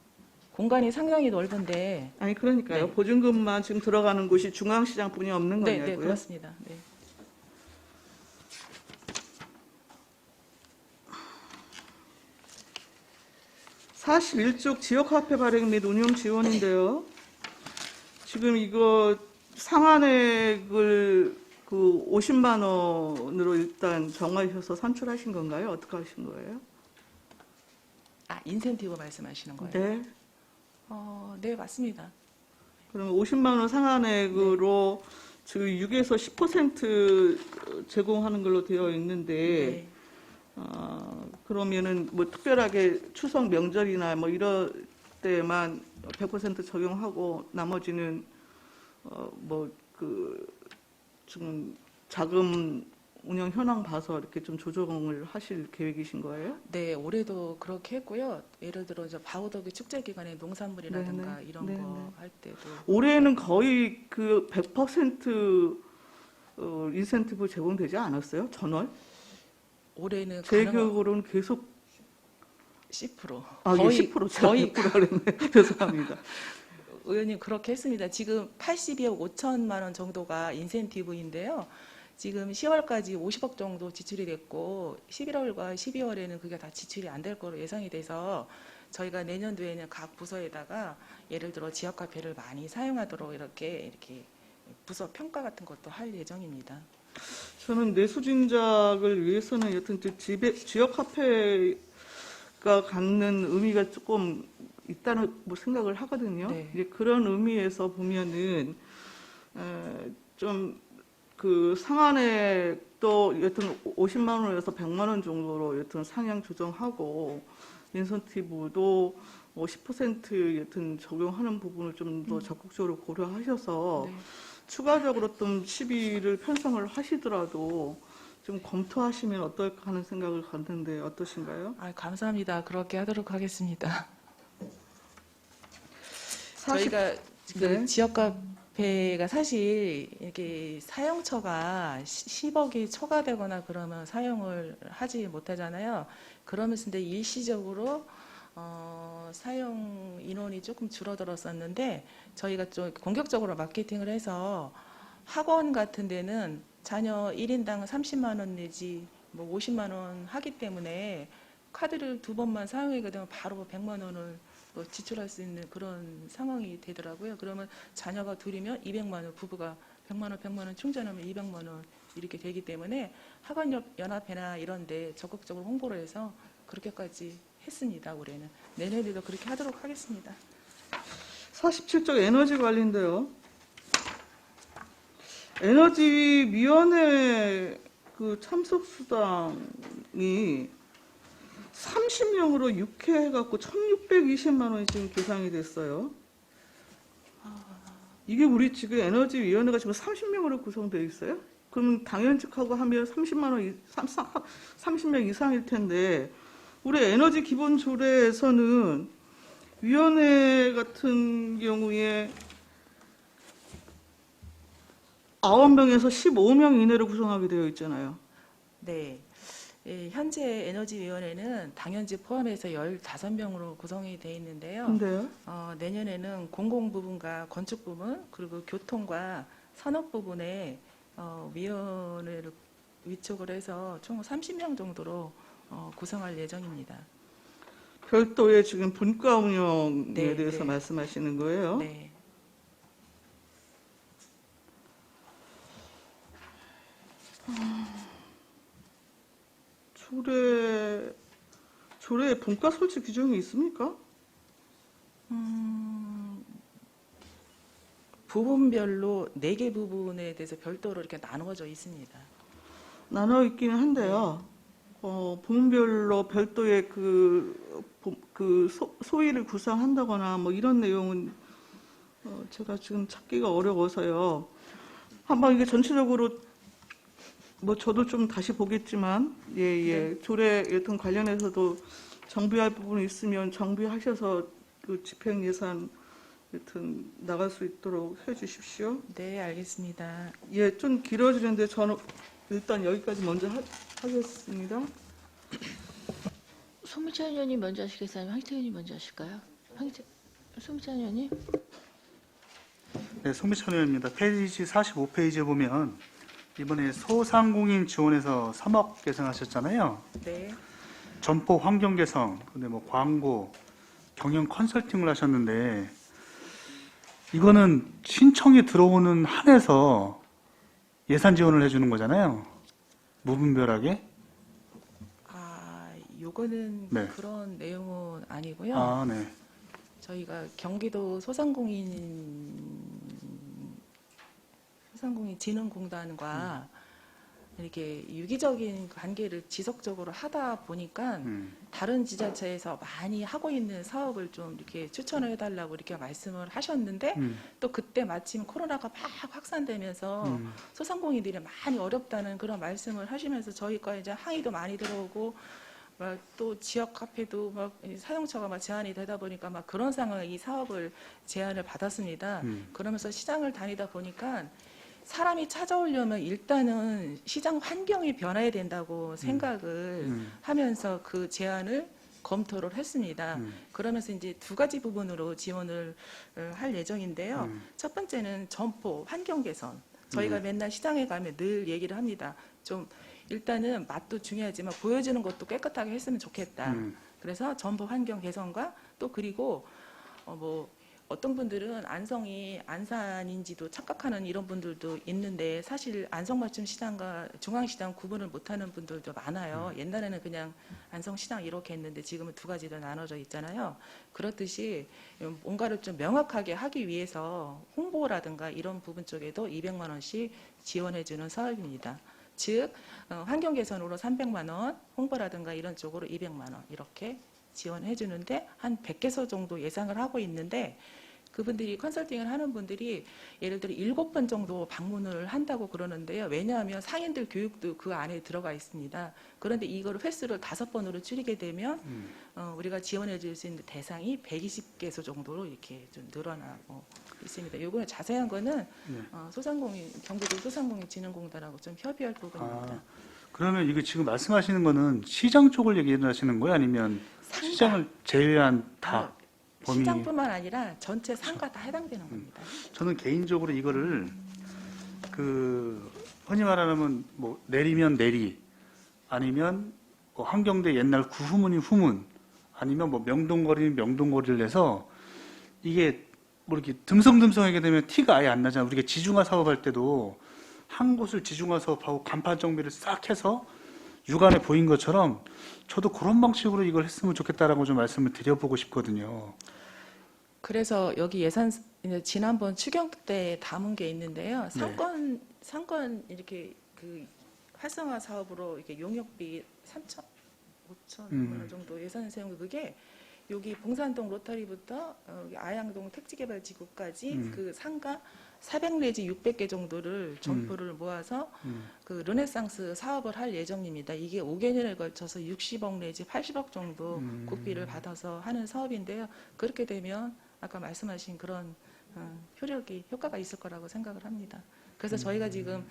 공간이 상당히 넓은데 아니 그러니까요. 네. 보증금만 지금 들어가는 곳이 중앙시장뿐이 없는 네, 거냐고요? 네, 그렇습니다. 네. 사 41쪽 지역화폐 발행 및 운영 지원인데요. 지금 이거 상한액을 그 50만 원으로 일단 정하셔서 산출하신 건가요? 어떻게 하신 거예요? 인센티브 말씀하시는 거예요? 네. 네, 맞습니다. 그러면 50만 원 상한액으로 지금 6에서 10% 제공하는 걸로 되어 있는데 네. 그러면은 뭐 특별하게 추석 명절이나 뭐 이럴 때만 100% 적용하고 나머지는 뭐 그 지금 자금 운영 현황 봐서 이렇게 좀 조정을 하실 계획이신 거예요? 네, 올해도 그렇게 했고요. 예를 들어 이제 바우더기 축제 기간에 농산물이라든가 네네. 이런 네네. 거 할 때도 올해는 거의 그 100% 인센티브 제공되지 않았어요? 전월? 올해는 제 가능한 기억으로는 계속 10%. 아, 거의 10% 제가 거의 100% 그랬네. 죄송합니다. 의원님 그렇게 했습니다. 지금 82억 5천만 원 정도가 인센티브인데요. 지금 10월까지 50억 정도 지출이 됐고 11월과 12월에는 그게 다 지출이 안 될 거로 예상이 돼서 저희가 내년도에는 각 부서에다가 예를 들어 지역 카페를 많이 사용하도록 이렇게 부서 평가 같은 것도 할 예정입니다. 저는 내수진작을 위해서는 여튼 지역 카페가 갖는 의미가 조금 있다는 뭐 생각을 하거든요. 네. 이제 그런 의미에서 보면은 좀 그 상한액도 여튼 50만 원에서 100만 원 정도로 여튼 상향 조정하고 인센티브도 10% 여튼 적용하는 부분을 좀 더 적극적으로 고려하셔서 네. 추가적으로 좀 시비를 편성을 하시더라도 좀 검토하시면 어떨까 하는 생각을 갖는데 어떠신가요? 아, 감사합니다. 그렇게 하도록 하겠습니다. 사실- 저희가 그 네. 지역 카페가 사실 이렇게 사용처가 10억이 초과되거나 그러면 사용을 하지 못하잖아요. 그러면서 근데 일시적으로 사용 인원이 조금 줄어들었었는데 저희가 좀 공격적으로 마케팅을 해서 학원 같은 데는 자녀 1인당 30만 원 내지 뭐 50만 원 하기 때문에 카드를 2번만 사용하게 되면 바로 100만 원을 지출할 수 있는 그런 상황이 되더라고요. 그러면 자녀가 둘이면 200만 원, 부부가 100만 원 충전하면 200만 원 이렇게 되기 때문에 학원 연합회나 이런 데 적극적으로 홍보를 해서 그렇게까지 했습니다. 올해는. 내년에도 그렇게 하도록 하겠습니다. 47쪽 에너지 관리인데요. 에너지위원회 그 참석수당이 30명으로 6회 해갖고 1,620만 원이 지금 계상이 됐어요. 이게 우리 지금 에너지위원회가 지금 30명으로 구성되어 있어요? 그럼 당연직하고 하면 30명 이상일 텐데 우리 에너지 기본 조례에서는 위원회 같은 경우에 9명에서 15명 이내로 구성하게 되어 있잖아요. 네. 예, 현재 에너지위원회는 당연직 포함해서 15명으로 구성이 되어 있는데요. 근데요? 내년에는 공공 부분과 건축 부분 그리고 교통과 산업 부분에 위원회를 위촉을 해서 총 30명 정도로 구성할 예정입니다. 별도의 지금 분과 운영에 네, 대해서 네. 말씀하시는 거예요? 네. 조례에 분과 설치 규정이 있습니까? 부분별로 4개 부분에 대해서 별도로 이렇게 나누어져 있습니다. 나눠 있기는 한데요. 부문별로 별도의 소위를 구성한다거나 뭐 이런 내용은 제가 지금 찾기가 어려워서요. 한번 이게 전체적으로 뭐 저도 좀 다시 보겠지만 예. 조례 여튼 관련해서도 정비할 부분이 있으면 정비하셔서 그 집행 예산 여튼 나갈 수 있도록 해 주십시오. 네, 알겠습니다. 예, 좀 길어지는데 저는 일단 여기까지 먼저 하겠습니다. 송미찬 의원님 먼저 하시겠어요? 아니면 황희태 의원님 먼저 하실까요? 송미찬 의원님. 네, 송미천 의원입니다. 페이지 45페이지에 보면 이번에 소상공인 지원에서 3억 계산하셨잖아요. 네. 점포 환경 개선, 근데 뭐 광고, 경영 컨설팅을 하셨는데 이거는 신청이 들어오는 한에서 예산 지원을 해주는 거잖아요. 무분별하게. 요거는 네. 그런 내용은 아니고요. 아, 네. 저희가 경기도 소상공인 진흥공단과 이렇게 유기적인 관계를 지속적으로 하다 보니까 다른 지자체에서 많이 하고 있는 사업을 좀 이렇게 추천을 해달라고 이렇게 말씀을 하셨는데 또 그때 마침 코로나가 막 확산되면서 소상공인들이 많이 어렵다는 그런 말씀을 하시면서 저희가 이제 항의도 많이 들어오고 막 또 지역 카페도 막 사용처가 막 제한이 되다 보니까 막 그런 상황에 이 사업을 제안을 받았습니다. 그러면서 시장을 다니다 보니까 사람이 찾아오려면 일단은 시장 환경이 변해야 된다고 생각을 하면서 그 제안을 검토를 했습니다. 그러면서 이제 두 가지 부분으로 지원을 할 예정인데요. 첫 번째는 점포 환경 개선. 저희가 맨날 시장에 가면 늘 얘기를 합니다. 좀 일단은 맛도 중요하지만 보여주는 것도 깨끗하게 했으면 좋겠다. 그래서 점포 환경 개선과 또 그리고 뭐 어떤 분들은 안성이 안산인지도 착각하는 이런 분들도 있는데 사실 안성맞춤 시장과 중앙시장 구분을 못하는 분들도 많아요. 옛날에는 그냥 안성시장 이렇게 했는데 지금은 두 가지로 나눠져 있잖아요. 그렇듯이 뭔가를 좀 명확하게 하기 위해서 홍보라든가 이런 부분 쪽에도 200만 원씩 지원해주는 사업입니다. 즉 환경 개선으로 300만 원, 홍보라든가 이런 쪽으로 200만 원 이렇게 지원해 주는데 한 100개소 정도 예상을 하고 있는데 그분들이 컨설팅을 하는 분들이 예를 들어 7번 정도 방문을 한다고 그러는데요. 왜냐하면 상인들 교육도 그 안에 들어가 있습니다. 그런데 이거를 횟수를 5번으로 줄이게 되면 우리가 지원해 줄 수 있는 대상이 120개소 정도로 이렇게 좀 늘어나고 있습니다. 요거는 자세한 거는 경기도 소상공인진흥공단하고 좀 협의할 부분입니다. 그러면 이거 지금 말씀하시는 거는 시장 쪽을 얘기를 하시는 거예요? 아니면 상가. 시장을 제외한 다 범위? 시장뿐만 아니라 전체 상가 다 해당되는 겁니다. 저는 개인적으로 이거를 흔히 말하면 뭐 내리면 내리 아니면 뭐 한경대 옛날 구후문이 후문 아니면 뭐 명동거리는 명동거리를 해서 이게 뭐 이렇게 듬성듬성하게 되면 티가 아예 안 나잖아요. 우리가 지중화 사업할 때도 한 곳을 지중화 사업하고 간판 정비를 싹 해서 육안에 보인 것처럼 저도 그런 방식으로 이걸 했으면 좋겠다라고 좀 말씀을 드려보고 싶거든요. 그래서 여기 예산 이제 지난번 추경 때 담은 게 있는데요. 상권 이렇게 그 활성화 사업으로 이렇게 용역비 3천, 5천 원 정도 예산을 세운 거 그게 여기 봉산동 로터리부터 아양동 택지개발지구까지 그 상가 400 내지 600개 정도를 점포를 모아서 그 르네상스 사업을 할 예정입니다. 이게 5개년에 걸쳐서 60억 내지 80억 정도 국비를 받아서 하는 사업인데요. 그렇게 되면 아까 말씀하신 그런 효과가 있을 거라고 생각을 합니다. 그래서 저희가 지금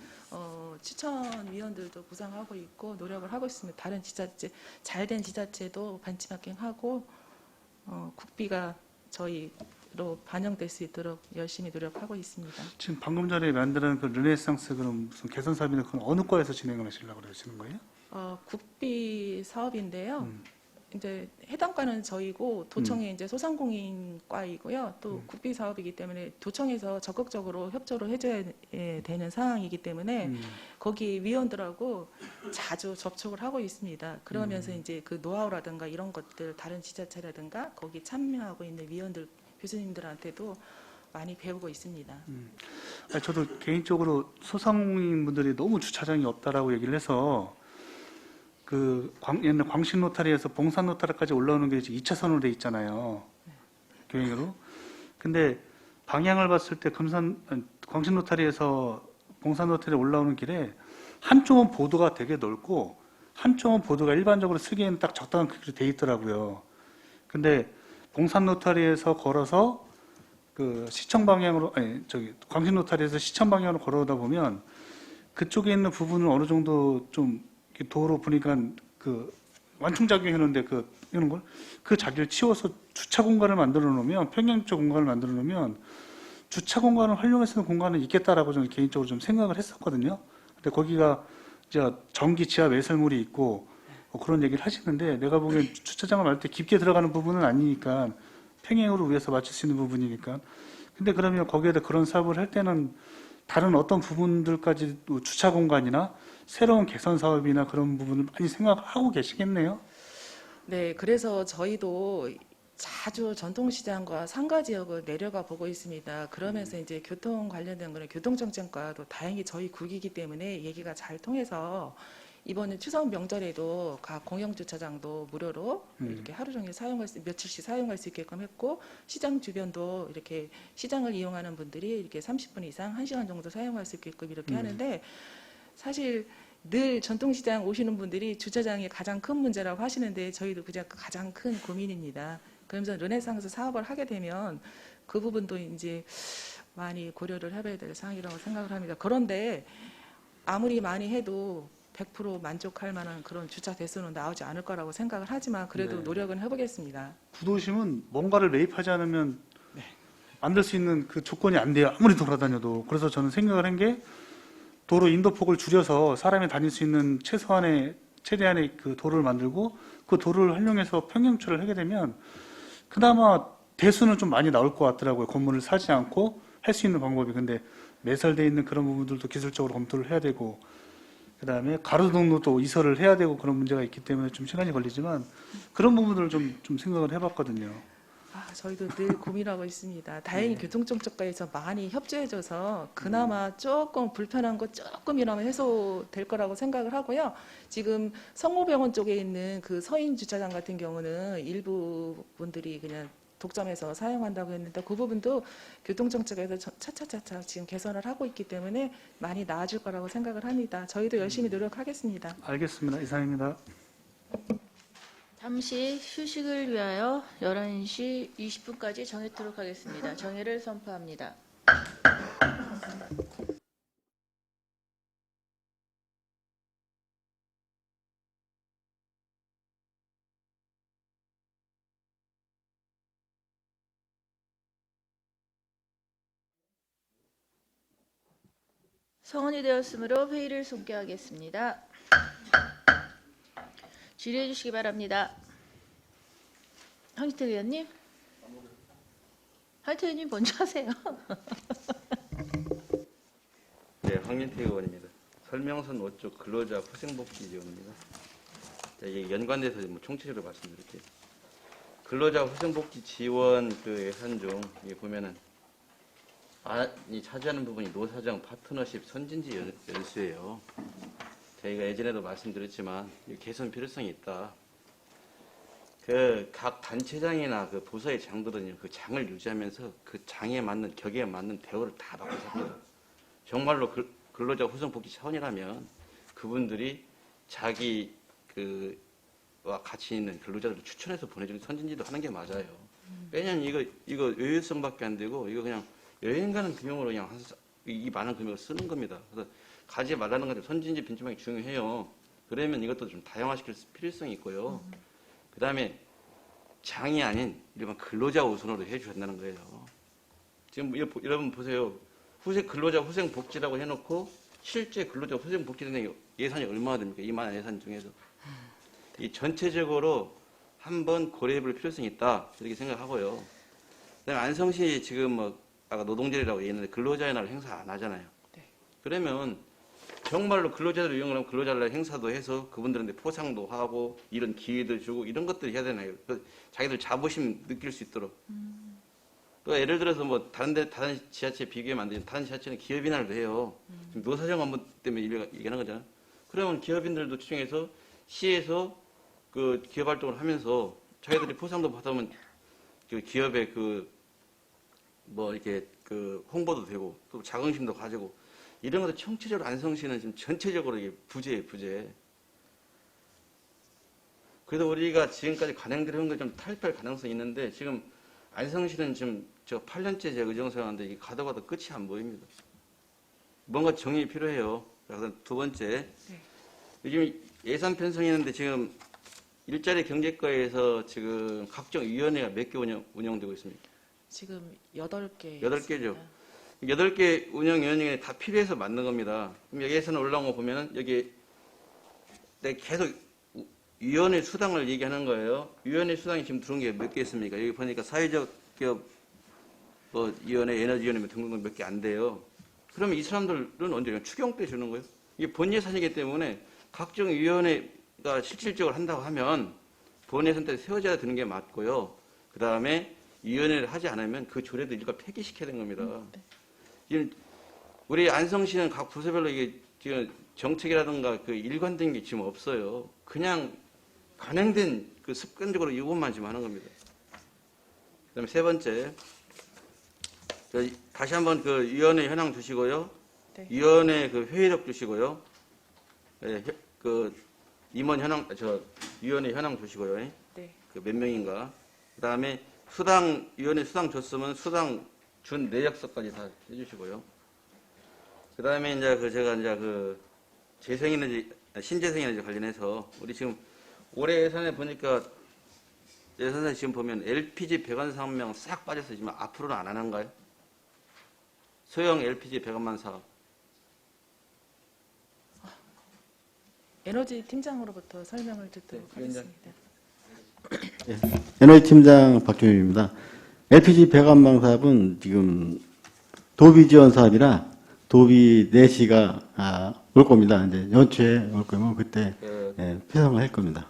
추천위원들도 구성하고 있고 노력을 하고 있습니다. 다른 지자체, 잘된 지자체도 벤치마킹하고 국비가 저희로 반영될 수 있도록 열심히 노력하고 있습니다. 지금 방금 전에 만드는 그 르네상스 그런 무슨 개선 사업이나 그건 어느 과에서 진행을 하시려고 그러시는 거예요? 국비 사업인데요. 이제 해당 과는 저희고 도청이 이제 소상공인과이고요. 또 국비 사업이기 때문에 도청에서 적극적으로 협조를 해줘야 되는 상황이기 때문에 거기 위원들하고 자주 접촉을 하고 있습니다. 그러면서 이제 그 노하우라든가 이런 것들 다른 지자체라든가 거기 참여하고 있는 위원들 교수님들한테도 많이 배우고 있습니다. 저도 개인적으로 소상공인분들이 너무 주차장이 없다라고 얘기를 해서 옛날 광신 로타리에서 봉산 로타리까지 올라오는 게 이제 2차선으로 돼 있잖아요. 교행으로. 근데 방향을 봤을 때 광신 로타리에서 봉산 로타리 올라오는 길에 한쪽은 보도가 되게 넓고 한쪽은 보도가 일반적으로 쓰기에는 딱 적당한 크기로 돼 있더라고요. 근데 봉산 로타리에서 걸어서 시청 방향으로 광신 로타리에서 시청 방향으로 걸어오다 보면 그쪽에 있는 부분을 어느 정도 좀 도로 보니까 완충작용 해놓는데 이런 걸 그 자리를 치워서 주차 공간을 만들어 놓으면 평형적 공간을 만들어 놓으면 주차 공간을 활용할 수 있는 공간은 있겠다라고 저는 개인적으로 좀 생각을 했었거든요. 근데 거기가 이제 전기 지하 외설물이 있고 그런 얘기를 하시는데 내가 보기엔 주차장을 만들 때 깊게 들어가는 부분은 아니니까 평행으로 위에서 맞출 수 있는 부분이니까. 근데 그러면 거기에다 그런 사업을 할 때는 다른 어떤 부분들까지 주차 공간이나 새로운 개선 사업이나 그런 부분을 많이 생각하고 계시겠네요. 네, 그래서 저희도 자주 전통시장과 상가 지역을 내려가 보고 있습니다. 그러면서 이제 교통 관련된 거는 교통정책과도 다행히 저희 국이기 때문에 얘기가 잘 통해서 이번에 추석 명절에도 각 공영주차장도 무료로 이렇게 하루 종일 며칠씩 사용할 수 있게끔 했고, 시장 주변도 이렇게 시장을 이용하는 분들이 이렇게 30분 이상 1시간 정도 사용할 수 있게끔 이렇게 하는데, 사실 늘 전통시장 오시는 분들이 주차장이 가장 큰 문제라고 하시는데 저희도 그냥 가장 큰 고민입니다. 그러면서 르네상스 사업을 하게 되면 그 부분도 이제 많이 고려를 해봐야 될 사항이라고 생각을 합니다. 그런데 아무리 많이 해도 100% 만족할 만한 그런 주차 대수는 나오지 않을 거라고 생각을 하지만 그래도 네. 노력은 해보겠습니다. 구도심은 뭔가를 매입하지 않으면 만들 수 있는 그 조건이 안 돼요. 아무리 돌아다녀도. 그래서 저는 생각을 한 게 도로 인도폭을 줄여서 사람이 다닐 수 있는 최대한의 그 도로를 만들고 그 도로를 활용해서 평경주차를 하게 되면 그나마 대수는 좀 많이 나올 것 같더라고요. 건물을 사지 않고 할 수 있는 방법이. 근데 매설되어 있는 그런 부분들도 기술적으로 검토를 해야 되고, 그다음에 가로등록도 이설을 해야 되고 그런 문제가 있기 때문에 좀 시간이 걸리지만 그런 부분들을 좀 생각을 해봤거든요. 저희도 늘 고민하고 있습니다. 다행히 교통정책과에서 많이 협조해줘서 그나마 조금 불편한 거 조금이나마 해소될 거라고 생각을 하고요. 지금 성모병원 쪽에 있는 그 서인 주차장 같은 경우는 일부 분들이 그냥 독점해서 사용한다고 했는데 그 부분도 교통정책에서 차차차차 지금 개선을 하고 있기 때문에 많이 나아질 거라고 생각을 합니다. 저희도 열심히 노력하겠습니다. 알겠습니다. 이상입니다. 잠시 휴식을 위하여 11시 20분까지 정해도록 하겠습니다. 정해를 선포합니다. 성원이 되었으므로 회의를 종결하겠습니다. 질의해 주시기 바랍니다. 황희태 의원님? 황희태 의원님 먼저 하세요. 네, 황민태 의원입니다. 설명선 5쪽 근로자 후생복지 지원입니다. 자, 이게 연관돼서 뭐 총체적으로 말씀드릴게요. 근로자 후생복지 지원 그 예산 중 여기 보면은 이 차지하는 부분이 노사정 파트너십 선진지 연수예요. 저희가 예전에도 말씀드렸지만 개선 필요성이 있다. 그 각 단체장이나 그 부서의 장들은요, 그 장을 유지하면서 그 장에 맞는 격에 맞는 대우를 다 받고 삽니다. 정말로 근로자 후생복지 차원이라면 그분들이 자기 그와 같이 있는 근로자들을 추천해서 보내주는 선진지도 하는 게 맞아요. 왜냐면 이거 여유성밖에 안 되고 이거 그냥 여행 가는 비용으로 그냥 이 많은 금액을 쓰는 겁니다. 그래서 가지 말라는 건데 선진지 빈집하기 중요해요. 그러면 이것도 좀 다양화시킬 필요성이 있고요. 그 다음에 장이 아닌 일반 근로자 우선으로 해줘야 한다는 거예요. 지금 여러분 보세요. 근로자 후생복지라고 해놓고 실제 근로자 후생복지에 예산이 얼마나 됩니까? 이만한 예산 중에서. 이 전체적으로 한번 고려해볼 필요성이 있다. 이렇게 생각하고요. 그다음에 안성시 지금 아까 노동절이라고 얘기했는데 근로자의 날 행사 안 하잖아요. 네. 그러면 정말로 근로자들 이용을 하면 근로자의 날 행사도 해서 그분들한테 포상도 하고 이런 기회도 주고 이런 것들을 해야 되나요? 자기들 자부심 느낄 수 있도록. 또 예를 들어서 뭐 다른 지자체 비교하면 안 되죠. 다른 지자체는 기업인 날도 해요. 지금 노사정 업무 때문에 얘기하는 거잖아요. 그러면 기업인들도 추정해서 시에서 그 기업 활동을 하면서 자기들이 포상도 받으면 그 기업의 이렇게 홍보도 되고 또 자긍심도 가지고 이런 것도 총체적으로 안성시는 지금 전체적으로 이게 부재예요, 부재. 그래서 우리가 지금까지 관행대로 한 게 좀 탈피할 가능성이 있는데 지금 안성시는 지금 저 8년째 제가 의정생활하는데 이게 가다 끝이 안 보입니다. 뭔가 정립이 필요해요. 그래서 두 번째, 요즘 예산 편성이 있는데 지금 일자리 경제과에서 지금 각종 위원회가 몇 개 운영되고 있습니까? 지금 8개. 8개죠. 8개 운영위원회가 다 필요해서 만든 겁니다. 그럼 여기에서는 올라온 거 보면은 여기 내가 계속 위원회 수당을 얘기하는 거예요. 위원회 수당이 지금 들어온 게 몇 개 있습니까? 여기 보니까 사회적 기업 위원회, 에너지위원회 등등 몇 개 안 돼요. 그러면 이 사람들은 언제 추경 때 주는 거예요? 이게 본 예산이기 때문에 각종 위원회가 실질적으로 한다고 하면 본 예산 때 세워져야 되는 게 맞고요. 그 그 다음에 위원회를 하지 않으면 그 조례도 일괄 폐기시켜야 되는 겁니다. 지금 우리 안성시는 각 부서별로 이게 지금 정책이라든가 그 일관된 게 지금 없어요. 그냥 관행된 그 습관적으로 이것만 지금 하는 겁니다. 그다음에 세 번째, 다시 한번 그 위원회 현황 주시고요. 네. 위원회 그 회의록 주시고요. 예, 그 임원 현황, 위원회 현황 주시고요. 네. 그 몇 명인가. 그다음에 위원회 수당 줬으면 수당 준 내역서까지 다 해주시고요. 그다음에 이제 제가 이제 그 신재생에너지 관련해서 우리 지금 올해 예산에 보니까 예산에 지금 보면 LPG 배관 사업명 싹 빠져서 지금 앞으로는 안 하는가요? 소형 LPG 배관만 사업. 에너지 팀장으로부터 설명을 듣도록 네, 위원장. 하겠습니다. 에너지 팀장 박종입니다. LPG 배관망 사업은 지금 도비 지원 사업이라 도비 4시가 올 겁니다. 이제 연초에 올 거면 그때 폐성을 할 겁니다.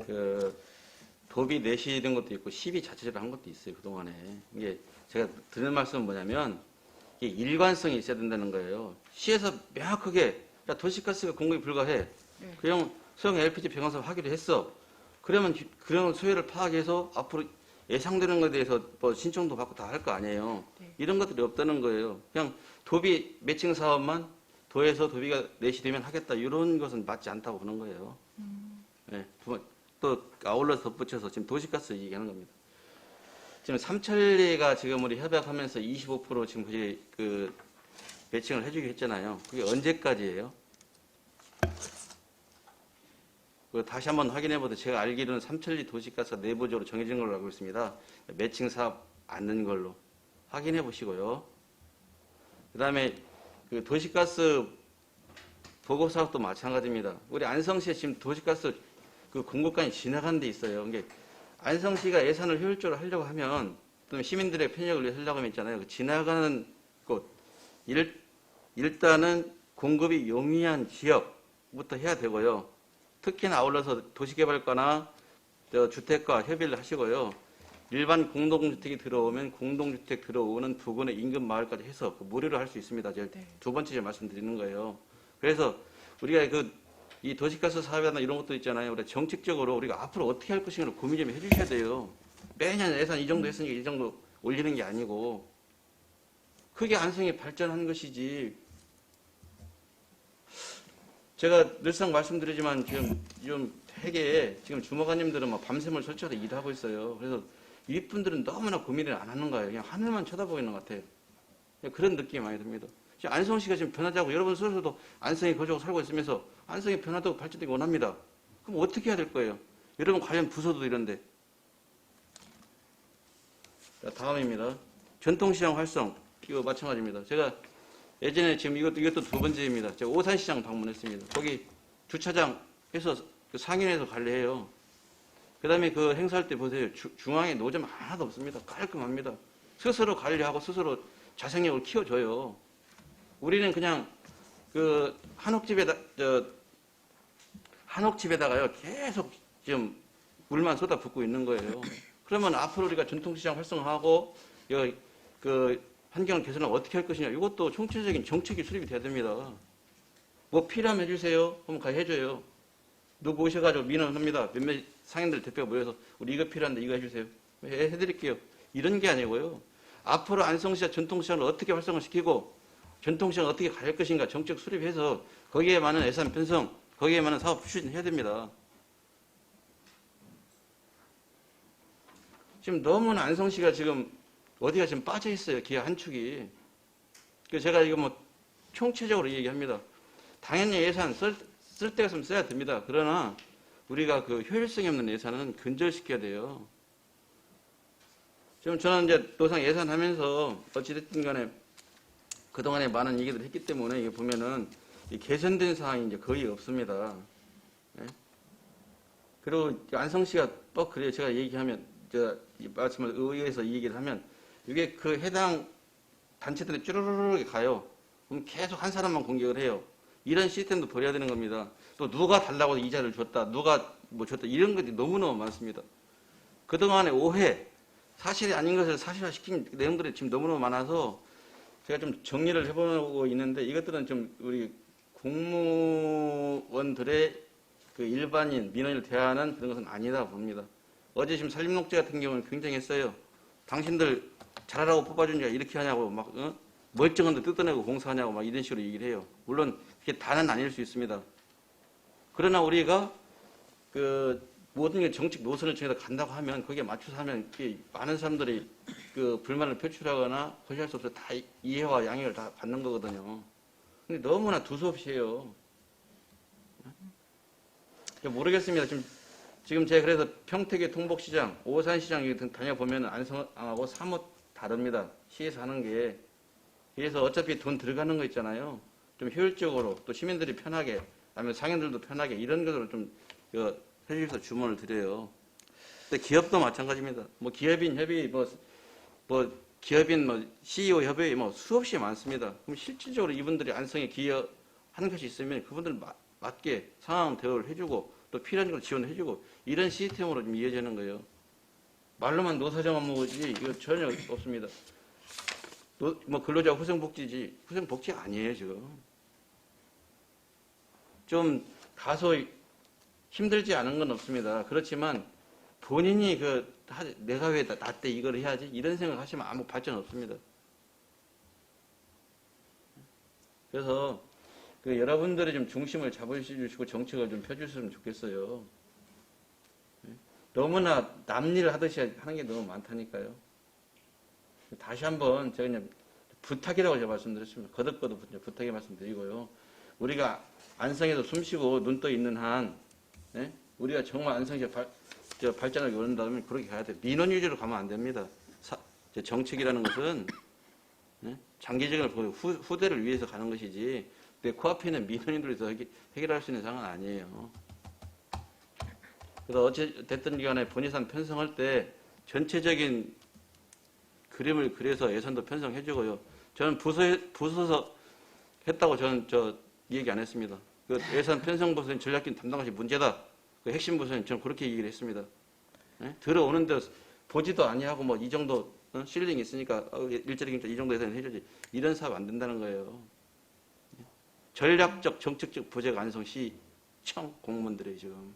그 도비 내시 이런 것도 있고 시비 자체적으로 한 것도 있어요. 그동안에. 이게 제가 드는 말씀은 뭐냐면 이게 일관성이 있어야 된다는 거예요. 시에서 명확하게 야, 도시가스가 공급이 불가해. 그냥 소형 LPG 배관 사업 하기로 했어. 그러면 그런 소요를 파악해서 앞으로 예상되는 것에 대해서 뭐 신청도 받고 다 할 거 아니에요. 네. 이런 것들이 없다는 거예요. 그냥 도비 매칭 사업만 도에서 도비가 내시되면 하겠다. 이런 것은 맞지 않다고 보는 거예요. 네, 또 아울러서 덧붙여서 지금 도시가스 얘기하는 겁니다. 지금 삼천리가 지금 우리 협약하면서 25% 지금 그 매칭을 해주기로 했잖아요. 그게 언제까지예요? 다시 한번 확인해 보도 제가 알기로는 삼천리 도시가스가 내부적으로 정해진 걸로 알고 있습니다. 매칭 사업 않는 걸로 확인해 보시고요. 그 다음에 그 도시가스 보고 사업도 마찬가지입니다. 우리 안성시에 지금 도시가스 그 공급관이 지나가는 데 있어요. 이게 안성시가 예산을 효율적으로 하려고 하면, 또 시민들의 편익을 위해 하려고 하면 있잖아요. 그 지나가는 곳, 일단은 공급이 용이한 지역부터 해야 되고요. 특히나 아울러서 도시개발과나 주택과 협의를 하시고요. 일반 공동주택이 들어오면 공동주택 들어오는 부근의 인근 마을까지 해서 무료로 할 수 있습니다. 제가 네. 두 번째 말씀드리는 거예요. 그래서 우리가 이 도시가스 사업이나 이런 것도 있잖아요. 우리가 정책적으로 우리가 앞으로 어떻게 할 것인가를 고민 좀 해주셔야 돼요. 매년 예산 이 정도 했으니까 이 정도 올리는 게 아니고 그게 안성이 발전한 것이지. 제가 늘상 말씀드리지만 지금 좀 되게 지금 주무관님들은 막 밤샘을 설치해서 일하고 있어요. 그래서 윗분들은 너무나 고민을 안 하는 거예요. 그냥 하늘만 쳐다보고 있는 것 같아요. 그런 느낌이 많이 듭니다. 지금 안성시가 지금 변하자고 여러분 스스로도 안성에 거주하고 살고 있으면서 안성이 변화되고 발전되기 원합니다. 그럼 어떻게 해야 될 거예요? 여러분 관련 부서도 이런데. 자, 다음입니다. 전통시장 활성. 이거 마찬가지입니다. 제가 예전에 지금 이것도 두 번째입니다. 제가 오산시장 방문했습니다. 거기 주차장 해서 그 상인에서 관리해요. 그 다음에 그 행사할 때 보세요. 중앙에 노점 하나도 없습니다. 깔끔합니다. 스스로 관리하고 스스로 자생력을 키워줘요. 우리는 그냥 그 한옥집에다가요 계속 지금 물만 쏟아붓고 있는 거예요. 그러면 앞으로 우리가 전통시장 활성화하고 그 환경을 개선을 어떻게 할 것이냐, 이것도 총체적인 정책이 수립이 돼야 됩니다. 뭐 필요하면 해주세요. 그럼 가 해줘요. 누구 오셔가지고 민원합니다. 몇몇 상인들 대표가 모여서 우리 이거 필요한데 이거 해주세요. 해드릴게요. 이런 게 아니고요. 앞으로 안성시장 전통시장을 어떻게 활성화시키고 전통시장을 어떻게 갈 것인가 정책 수립해서 거기에 많은 예산 편성, 거기에 많은 사업 추진해야 됩니다. 지금 너무나 안성시가 지금 어디가 지금 빠져 있어요. 기회 한 축이. 그래서 제가 이거 뭐 총체적으로 얘기합니다. 당연히 예산 쓸 때 있으면 써야 됩니다. 그러나 우리가 그 효율성이 없는 예산은 근절시켜야 돼요. 지금 저는 이제 노상 예산하면서 어찌됐든 간에 그동안에 많은 얘기들을 했기 때문에 이게 보면은 이 개선된 사항이 이제 거의 없습니다. 네? 그리고 안성시가 또 그래요. 제가 얘기하면, 이 말씀을 의회에서 이 얘기를 하면 이게 그 해당 단체들이 쭈르르르 가요. 그럼 계속 한 사람만 공격을 해요. 이런 시스템도 버려야 되는 겁니다. 또 누가 달라고 이자를 줬다, 누가 뭐 줬다, 이런 것들이 너무너무 많습니다. 그동안의 오해, 사실이 아닌 것을 사실화시킨 내용들이 지금 너무너무 많아서 제가 좀 정리를 해보고 있는데 이것들은 좀 우리 공무원들의 그 일반인, 민원을 대하는 그런 것은 아니다 봅니다. 어제 지금 산림녹지 같은 경우는 굉장했어요. 당신들 잘하라고 뽑아주니까 이렇게 하냐고 막 멀쩡한 데 뜯어내고 공사하냐고 막 이런 식으로 얘기를 해요. 물론 그게 다는 아닐 수 있습니다. 그러나 우리가 그 모든 게 정책 노선을 정해서 간다고 하면 거기에 맞춰서 하면 이게 많은 사람들이 그 불만을 표출하거나 거절할 수 없어 다 이해와 양해를 다 받는 거거든요. 근데 너무나 두서없이 해요. 모르겠습니다. 지금 제가 그래서 평택의 통복시장, 오산시장 여기 다녀보면 안성하고 사뭇 다릅니다. 시에서 하는 게. 그래서 어차피 돈 들어가는 거 있잖아요. 좀 효율적으로 또 시민들이 편하게, 아니면 상인들도 편하게 이런 것으로 좀 해주셔서 주문을 드려요. 근데 기업도 마찬가지입니다. 뭐 기업인 협의, 기업인 CEO 협의 수없이 많습니다. 그럼 실질적으로 이분들이 안성에 기여하는 것이 있으면 그분들 맞게 상황 대우를 해주고 또 필요한 걸 지원해주고 이런 시스템으로 좀 이어지는 거예요. 말로만 노사정 업무지 이거 전혀 없습니다. 근로자 후생복지지 후생복지 아니에요 지금. 좀 가서 힘들지 않은 건 없습니다. 그렇지만 본인이 내가 왜 나 때 이걸 해야지 이런 생각하시면 아무 발전 없습니다. 그래서 여러분들이 좀 중심을 잡으시고 정책을 좀 펴주셨으면 좋겠어요. 너무나 남일 하듯이 하는 게 너무 많다니까요. 다시 한번 제가 그냥 부탁이라고 제가 말씀드렸습니다. 거듭거듭 부탁의 말씀드리고요. 우리가 안성에서 숨쉬고 눈 떠 있는 한, 우리가 정말 안성시 발전을 원한다면 그렇게 가야 돼요. 민원 위주로 가면 안 됩니다. 정책이라는 것은 장기적인 후대를 위해서 가는 것이지 내 코앞에 있는 민원인들에서 해결할 수 있는 상황은 아니에요. 그래서 어쨌든 간에 본예산 편성할 때 전체적인 그림을 그려서 예산도 편성해주고요. 저는 부서서 했다고 저는 얘기 안 했습니다. 예산 편성 부서는 전략적인 담당하신 문제다. 핵심 부서는 저는 그렇게 얘기를 했습니다. 들어오는데 보지도 아니하고 이 정도 실링이 있으니까 일자리 경찰 이 정도 예산은 해주지. 이런 사업 안 된다는 거예요. 전략적 정책적 부재가 안성시청 공무원들의 지금.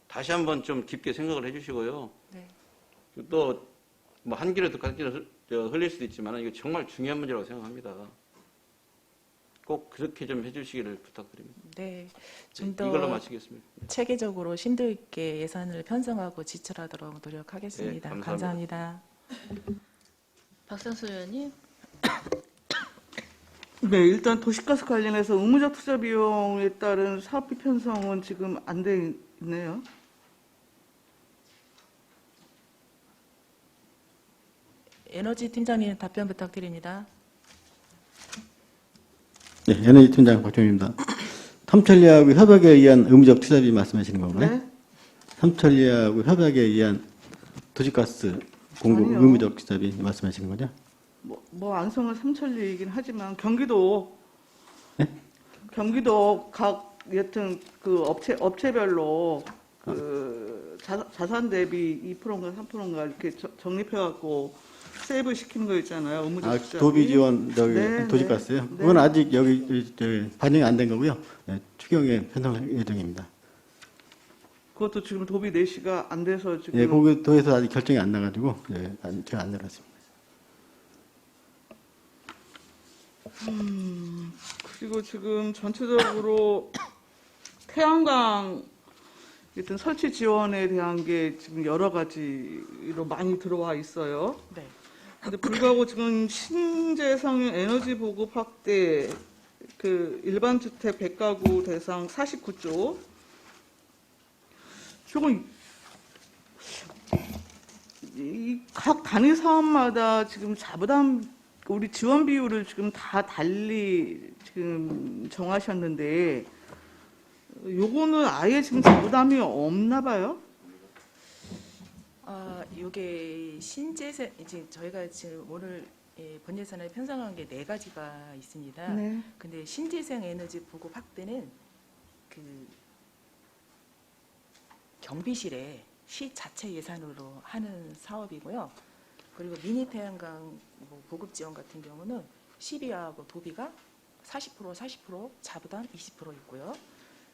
다시 한번 좀 깊게 생각을 해주시고요. 네. 또 한 길을 더 간길을 흘릴 수도 있지만 이거 정말 중요한 문제라고 생각합니다. 꼭 그렇게 좀 해주시기를 부탁드립니다. 네, 이걸로 좀 더 마치겠습니다. 체계적으로 심도 있게 예산을 편성하고 지출하도록 노력하겠습니다. 네, 감사합니다. 박상수 의원님. 네, 일단 도시가스 관련해서 의무적 투자 비용에 따른 사업비 편성은 지금 안 돼 있네요. 에너지 팀장님 답변 부탁드립니다. 네, 에너지 팀장 박종입니다. 삼천리하고 협약에 의한 의무적 투자비 말씀하시는 건가요? 네? 삼천리하고 협약에 의한 도시가스 공급 아니요. 의무적 투자비 말씀하시는 거죠? 안성은 삼천리이긴 하지만 경기도 네? 경기도 각 여튼 업체별로 자산 대비 2%인가 3%인가 이렇게 적립해갖고 세이브 시키는 거 있잖아요. 의무적 투자비. 도비 지원 네, 도시가스요? 네. 그건 아직 여기 반영이 안 된 거고요. 네, 추경에 편성 예정입니다. 그것도 지금 도비 내시가 안 돼서 지금. 예, 거기 도에서 아직 결정이 안 나가지고 제가 안 내놨습니다. 그리고 지금 전체적으로 태양광 일단 설치 지원에 대한 게 지금 여러 가지로 많이 들어와 있어요. 네. 근데 불구하고 지금 신재생 에너지 보급 확대 일반 주택 100가구 대상 49조 조금 각 단위 사업마다 지금 우리 지원 비율을 지금 다 달리 지금 정하셨는데 요거는 아예 지금 자부담이 없나 봐요? 요게 신재생 이제 저희가 지금 오늘 본 예산을 편성한 게 4가지가 있습니다. 네. 근데 신재생 에너지 보급 확대는 경비실에 시 자체 예산으로 하는 사업이고요. 그리고 미니 태양광 뭐 보급 지원 같은 경우는 시비하고 도비가 40% 자부담 20% 있고요.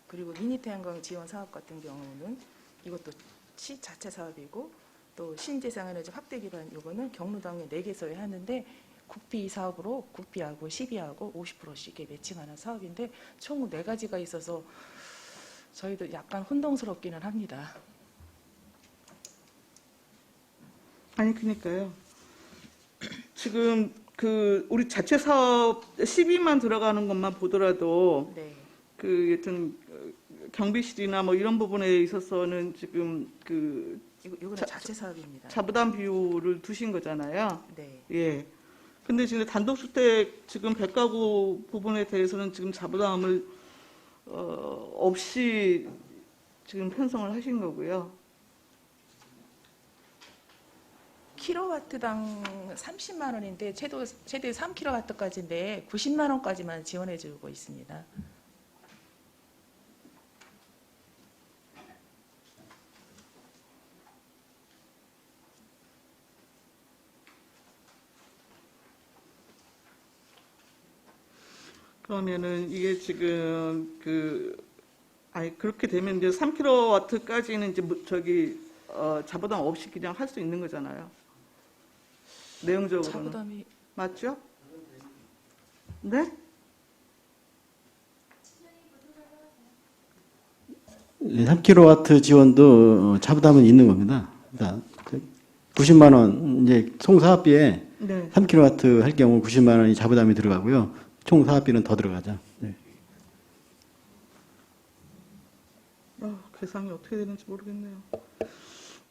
그리고 미니 태양광 지원 사업 같은 경우는 이것도 시 자체 사업이고 또 신재생에너지 확대 기반 요거는 경로당에 4개서에 하는데 국비 사업으로 국비하고 시비하고 50%씩 매칭하는 사업인데 총 4가지가 있어서 저희도 약간 혼동스럽기는 합니다. 아니 그러니까요. 지금 그 우리 자체 사업 시비만 들어가는 것만 보더라도 네. 그 여튼 경비실이나 뭐 이런 부분에 있어서는 지금 그 이거는 자체 사업입니다. 자부담 비율을 두신 거잖아요. 네. 예. 근데 지금 단독주택 지금 100가구 부분에 대해서는 지금 자부담을 없이 지금 편성을 하신 거고요. 킬로와트당 30만 원인데 최대 3킬로와트까지인데 90만 원까지만 지원해 주고 있습니다. 그러면은 이게 지금 그렇게 되면 이제 3킬로와트까지는 이제 자부담 없이 그냥 할 수 있는 거잖아요. 내용적으로는. 자부담이 맞죠? 네? 네, 3kW 지원도 자부담은 있는 겁니다. 그러니까 90만 원 이제 총 사업비에 네. 3kW 할 경우 90만 원이 자부담이 들어가고요. 총 사업비는 더 들어가죠. 네. 계산이 어떻게 되는지 모르겠네요.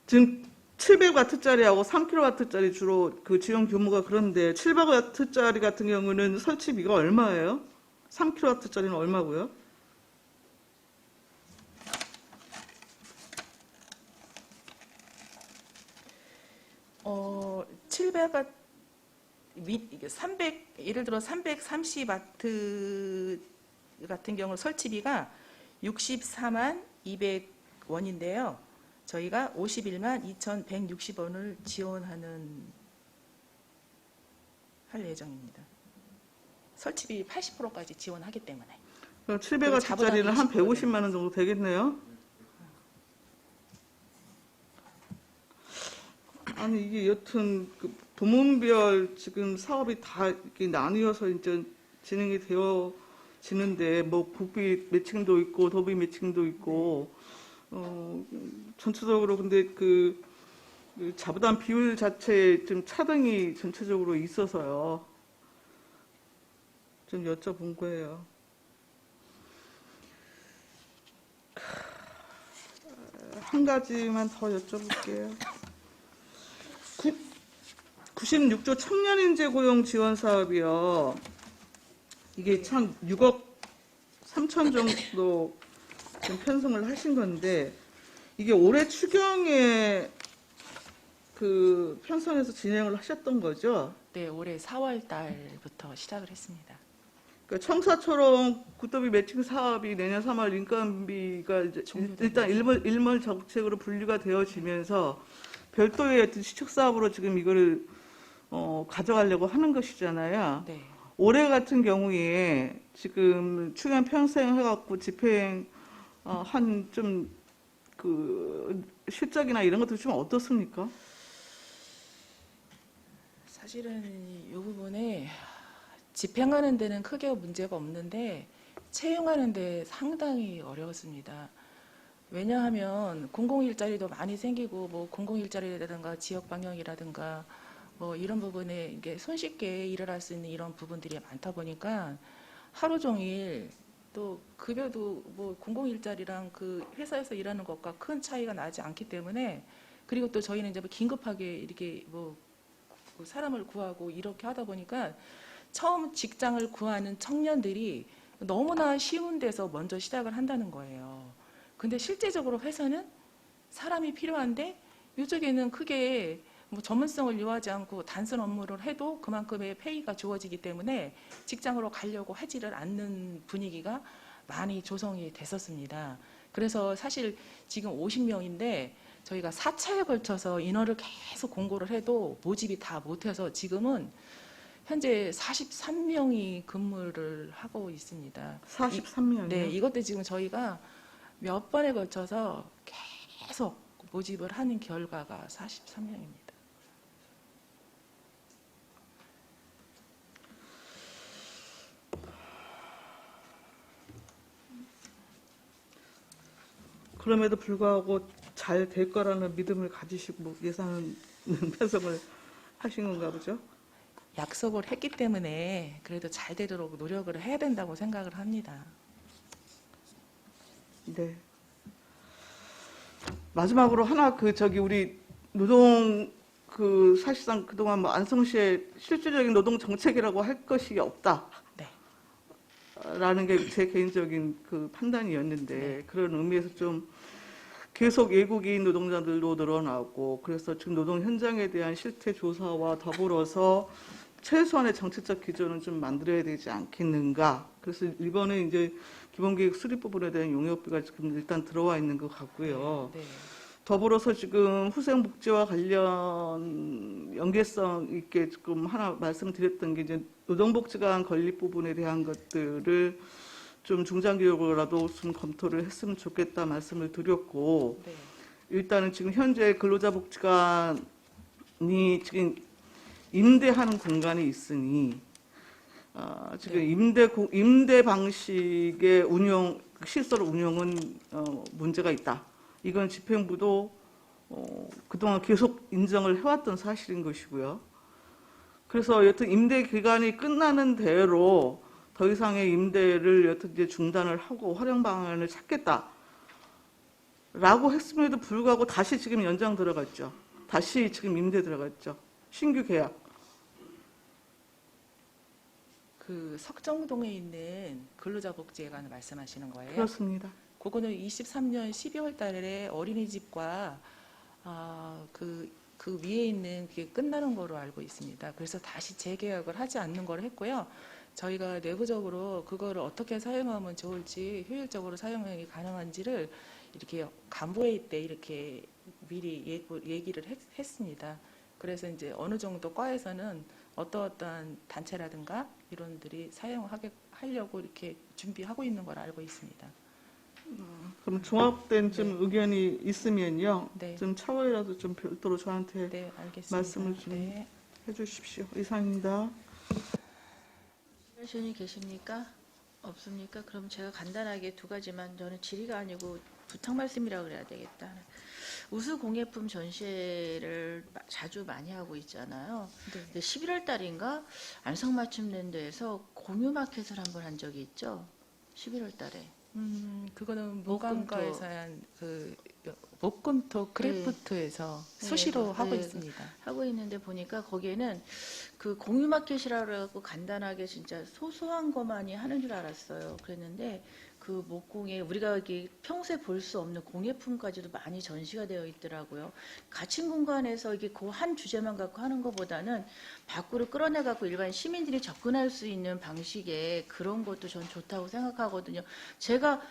지금 700W짜리하고 3kW짜리 주로 그 지원 규모가 그런데 700W짜리 같은 경우는 설치비가 얼마예요? 3kW짜리는 얼마고요? 어, 700가 300 예를 들어 330와트 같은 경우 설치비가 64만 200원인데요. 저희가 51만 2,160원을 할 예정입니다. 설치비 80%까지 지원하기 때문에. 700W짜리는 한 150만 원 정도 되겠네요. 아니 이게 여튼 그 부문별 지금 사업이 다 이렇게 나뉘어서 이제 진행이 되어지는데 뭐 국비 매칭도 있고 도비 매칭도 있고 전체적으로 근데 그 자부담 비율 자체에 좀 차등이 전체적으로 있어서요. 좀 여쭤본 거예요. 한 가지만 더 여쭤볼게요. 96조 청년인재 고용 지원 사업이요. 이게 참 6억 3천 정도 좀 편성을 하신 건데 이게 올해 추경에 그 편성해서 진행을 하셨던 거죠? 네, 올해 4월 달부터 시작을 했습니다. 그러니까 청사초롱 굿더비 매칭 사업이 내년 3월 인건비가 이제 일단 일몰 정책으로 분류가 되어지면서 별도의 어떤 시축 사업으로 지금 이거를 가져가려고 하는 것이잖아요. 네. 올해 같은 경우에 지금 추경 편성해갖고 집행 한 좀 그 실적이나 이런 것도 좀 어떻습니까? 사실은 이 부분에 집행하는 데는 크게 문제가 없는데 채용하는 데 상당히 어려웠습니다. 왜냐하면 공공일자리도 많이 생기고 뭐 공공일자리라든가 지역 방역이라든가 뭐 이런 부분에 이게 손쉽게 일을 할 수 있는 이런 부분들이 많다 보니까 하루 종일 또 급여도 뭐 공공일자리랑 그 회사에서 일하는 것과 큰 차이가 나지 않기 때문에 그리고 또 저희는 이제 뭐 긴급하게 이렇게 뭐 사람을 구하고 이렇게 하다 보니까 처음 직장을 구하는 청년들이 너무나 쉬운 데서 먼저 시작을 한다는 거예요. 근데 실제적으로 회사는 사람이 필요한데 이쪽에는 크게 뭐 전문성을 요하지 않고 단순 업무를 해도 그만큼의 페이가 주어지기 때문에 직장으로 가려고 하지를 않는 분위기가 많이 조성이 됐었습니다. 그래서 사실 지금 50명인데 저희가 4차에 걸쳐서 인원을 계속 공고를 해도 모집이 다 못해서 지금은 현재 43명이 근무를 하고 있습니다. 43명이요? 네, 이것도 지금 저희가 몇 번에 걸쳐서 계속 모집을 하는 결과가 43명입니다. 그럼에도 불구하고 잘 될 거라는 믿음을 가지시고 뭐 예산 편성을 하신 건가 보죠? 약속을 했기 때문에 그래도 잘 되도록 노력을 해야 된다고 생각을 합니다. 네. 마지막으로 하나 우리 노동 사실상 그동안 뭐 안성시의 실질적인 노동 정책이라고 할 것이 없다. 네. 라는 게 제 개인적인 판단이었는데 그런 의미에서 좀 계속 외국인 노동자들도 늘어나고 그래서 지금 노동 현장에 대한 실태 조사와 더불어서 최소한의 정책적 기준은 좀 만들어야 되지 않겠는가. 그래서 이번에 이제 기본계획 수립 부분에 대한 용역비가 지금 일단 들어와 있는 것 같고요. 네. 더불어서 지금 후생복지와 관련 연계성 있게 지금 하나 말씀드렸던 게 이제 노동복지관 건립 부분에 대한 것들을 좀 중장기적으로라도 좀 검토를 했으면 좋겠다 말씀을 드렸고 네. 일단은 지금 현재 근로자복지관이 지금 임대하는 공간이 있으니 지금 임대 방식의 시설 운영은 문제가 있다. 이건 집행부도 그동안 계속 인정을 해왔던 사실인 것이고요. 그래서 여튼 임대 기간이 끝나는 대로 더 이상의 임대를 여튼 이제 중단을 하고 활용 방안을 찾겠다라고 했음에도 불구하고 다시 지금 연장 들어갔죠. 다시 지금 임대 들어갔죠. 신규 계약. 그 석정동에 있는 근로자복지회관을 말씀하시는 거예요? 그렇습니다. 그거는 23년 12월 달에 어린이집과 그 위에 있는 게 끝나는 거로 알고 있습니다. 그래서 다시 재계약을 하지 않는 걸 했고요. 저희가 내부적으로 그거를 어떻게 사용하면 좋을지 효율적으로 사용이 가능한지를 이렇게 간부회의 때 이렇게 미리 얘기를 했습니다. 그래서 이제 어느 정도 과에서는 어떠한 단체라든가 이론들이 사용하려고 이렇게 준비하고 있는 걸 알고 있습니다. 그럼 종합된 좀 의견이 있으면요. 네. 좀 차후에라도 좀 별도로 저한테 네, 알겠습니다. 말씀을 좀 네. 해주십시오. 이상입니다. 질문이 계십니까? 없습니까? 그럼 제가 간단하게 두 가지만 저는 질의가 아니고 부탁 말씀이라고 그래야 되겠다. 우수 공예품 전시회를 자주 많이 하고 있잖아요. 네. 근데 11월 달인가 안성맞춤랜드에서 공유 마켓을 한번 한 적이 있죠. 11월 달에. 그거는 무감가에서 한 목금토 크래프트에서 네. 수시로 네, 하고 네, 있습니다. 하고 있는데 보니까 거기에는 그 공유 마켓이라고 해갖고 간단하게 진짜 소소한 것만이 하는 줄 알았어요. 그랬는데 그 목공에 우리가 여기 평소에 볼 수 없는 공예품까지도 많이 전시가 되어 있더라고요. 갇힌 공간에서 이게 그 한 주제만 갖고 하는 것보다는 밖으로 끌어내갖고 일반 시민들이 접근할 수 있는 방식의 그런 것도 전 좋다고 생각하거든요. 제가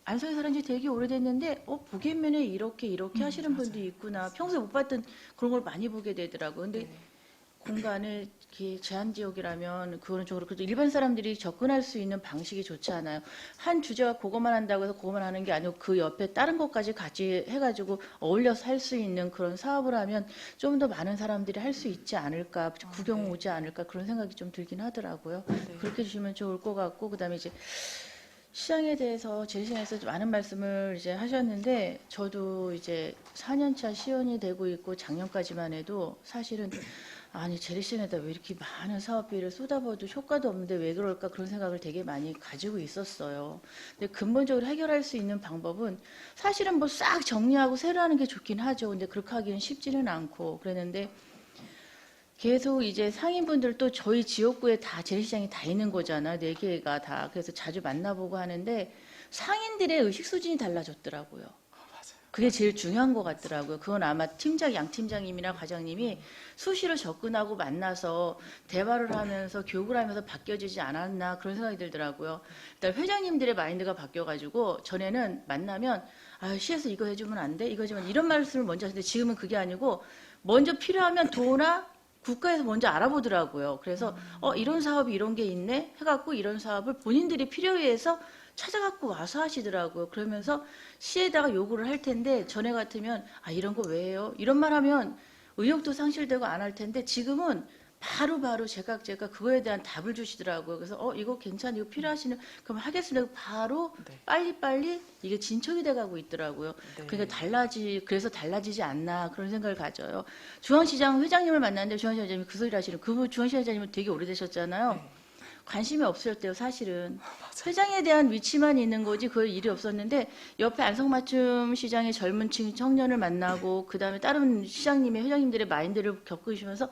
안성에 살은 지 되게 오래됐는데 보기에는 이렇게 하시는 맞아요. 분도 있구나. 평소에 못 봤던 그런 걸 많이 보게 되더라고요. 근데 네. 공간을 이렇게 제한 지역이라면 그거는 좀 그래도 일반 사람들이 접근할 수 있는 방식이 좋지 않아요. 한 주제가 그것만 한다고 해서 그것만 하는 게 아니고 그 옆에 다른 것까지 같이 해가지고 어울려서 할 수 있는 그런 사업을 하면 좀 더 많은 사람들이 할 수 있지 않을까, 구경 네. 오지 않을까 그런 생각이 좀 들긴 하더라고요. 네. 그렇게 주시면 좋을 것 같고 그다음에 이제 시장에 대해서 재시장에서 많은 말씀을 이제 하셨는데 저도 이제 4년차 시연이 되고 있고 작년까지만 해도 사실은 아니 재래시장에다 왜 이렇게 많은 사업비를 쏟아부어도 효과도 없는데 왜 그럴까 그런 생각을 되게 많이 가지고 있었어요. 근데 근본적으로 해결할 수 있는 방법은 사실은 뭐 싹 정리하고 새로 하는 게 좋긴 하죠. 근데 그렇게 하기는 쉽지는 않고 그랬는데 계속 이제 상인분들도 저희 지역구에 다 재래시장이 다 있는 거잖아. 4개가 다. 그래서 자주 만나보고 하는데 상인들의 의식 수준이 달라졌더라고요. 맞아요. 그게 제일 중요한 것 같더라고요. 그건 아마 양 팀장님이나 과장님이 수시로 접근하고 만나서 대화를 하면서 교육을 하면서 바뀌어지지 않았나 그런 생각이 들더라고요. 일단 회장님들의 마인드가 바뀌어가지고 전에는 만나면 시에서 이거 해주면 안 돼? 이거 해주면 이런 말씀을 먼저 하는데 지금은 그게 아니고 먼저 필요하면 도나 국가에서 먼저 알아보더라고요. 그래서 이런 사업이 이런 게 있네 해갖고 이런 사업을 본인들이 필요해 해서 찾아갖고 와서 하시더라고요. 그러면서 시에다가 요구를 할 텐데 전에 같으면 이런 거 왜 해요? 이런 말 하면 의욕도 상실되고 안 할 텐데 지금은 바로 제가 그거에 대한 답을 주시더라고요. 그래서 이거 괜찮아, 이거 필요하시는 그럼 하겠습니다. 바로 네. 빨리 이게 진척이 돼가고 있더라고요. 네. 그러니까 그래서 달라지지 않나 그런 생각을 가져요. 중앙시장 회장님을 만났는데 중앙시장 회장님이 그 소리를 하시는 그 중앙시장 회장님은 되게 오래되셨잖아요. 네. 관심이 없으셨대요, 사실은. 회장에 대한 위치만 있는 거지 그럴 일이 없었는데 옆에 안성맞춤 시장의 젊은 층 청년을 만나고 그다음에 다른 시장님의 회장님들의 마인드를 겪으시면서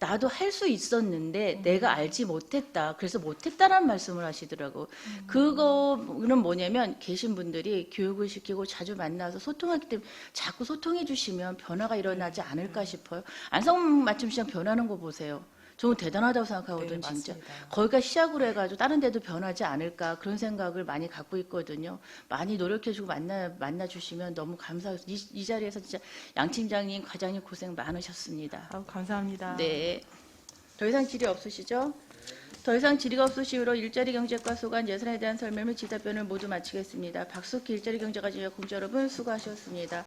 나도 할 수 있었는데 내가 알지 못했다. 그래서 못했다라는 말씀을 하시더라고. 그거는 뭐냐면 계신 분들이 교육을 시키고 자주 만나서 소통하기 때문에 자꾸 소통해 주시면 변화가 일어나지 않을까 싶어요. 안성맞춤 시장 변하는 거 보세요. 저는 대단하다고 생각하거든요, 네, 진짜. 맞습니다. 거기가 시작으로 해가지고 다른 데도 변하지 않을까 그런 생각을 많이 갖고 있거든요. 많이 노력해주고 만나주시면 너무 감사해요. 이 자리에서 진짜 양 팀장님, 과장님 고생 많으셨습니다. 감사합니다. 네. 더 이상 질의 없으시죠? 더 이상 질의가 없으시므로 일자리 경제과 소관 예산에 대한 설명을 지답변을 모두 마치겠습니다. 박숙희 일자리 경제과 진료 공자 여러분 수고하셨습니다.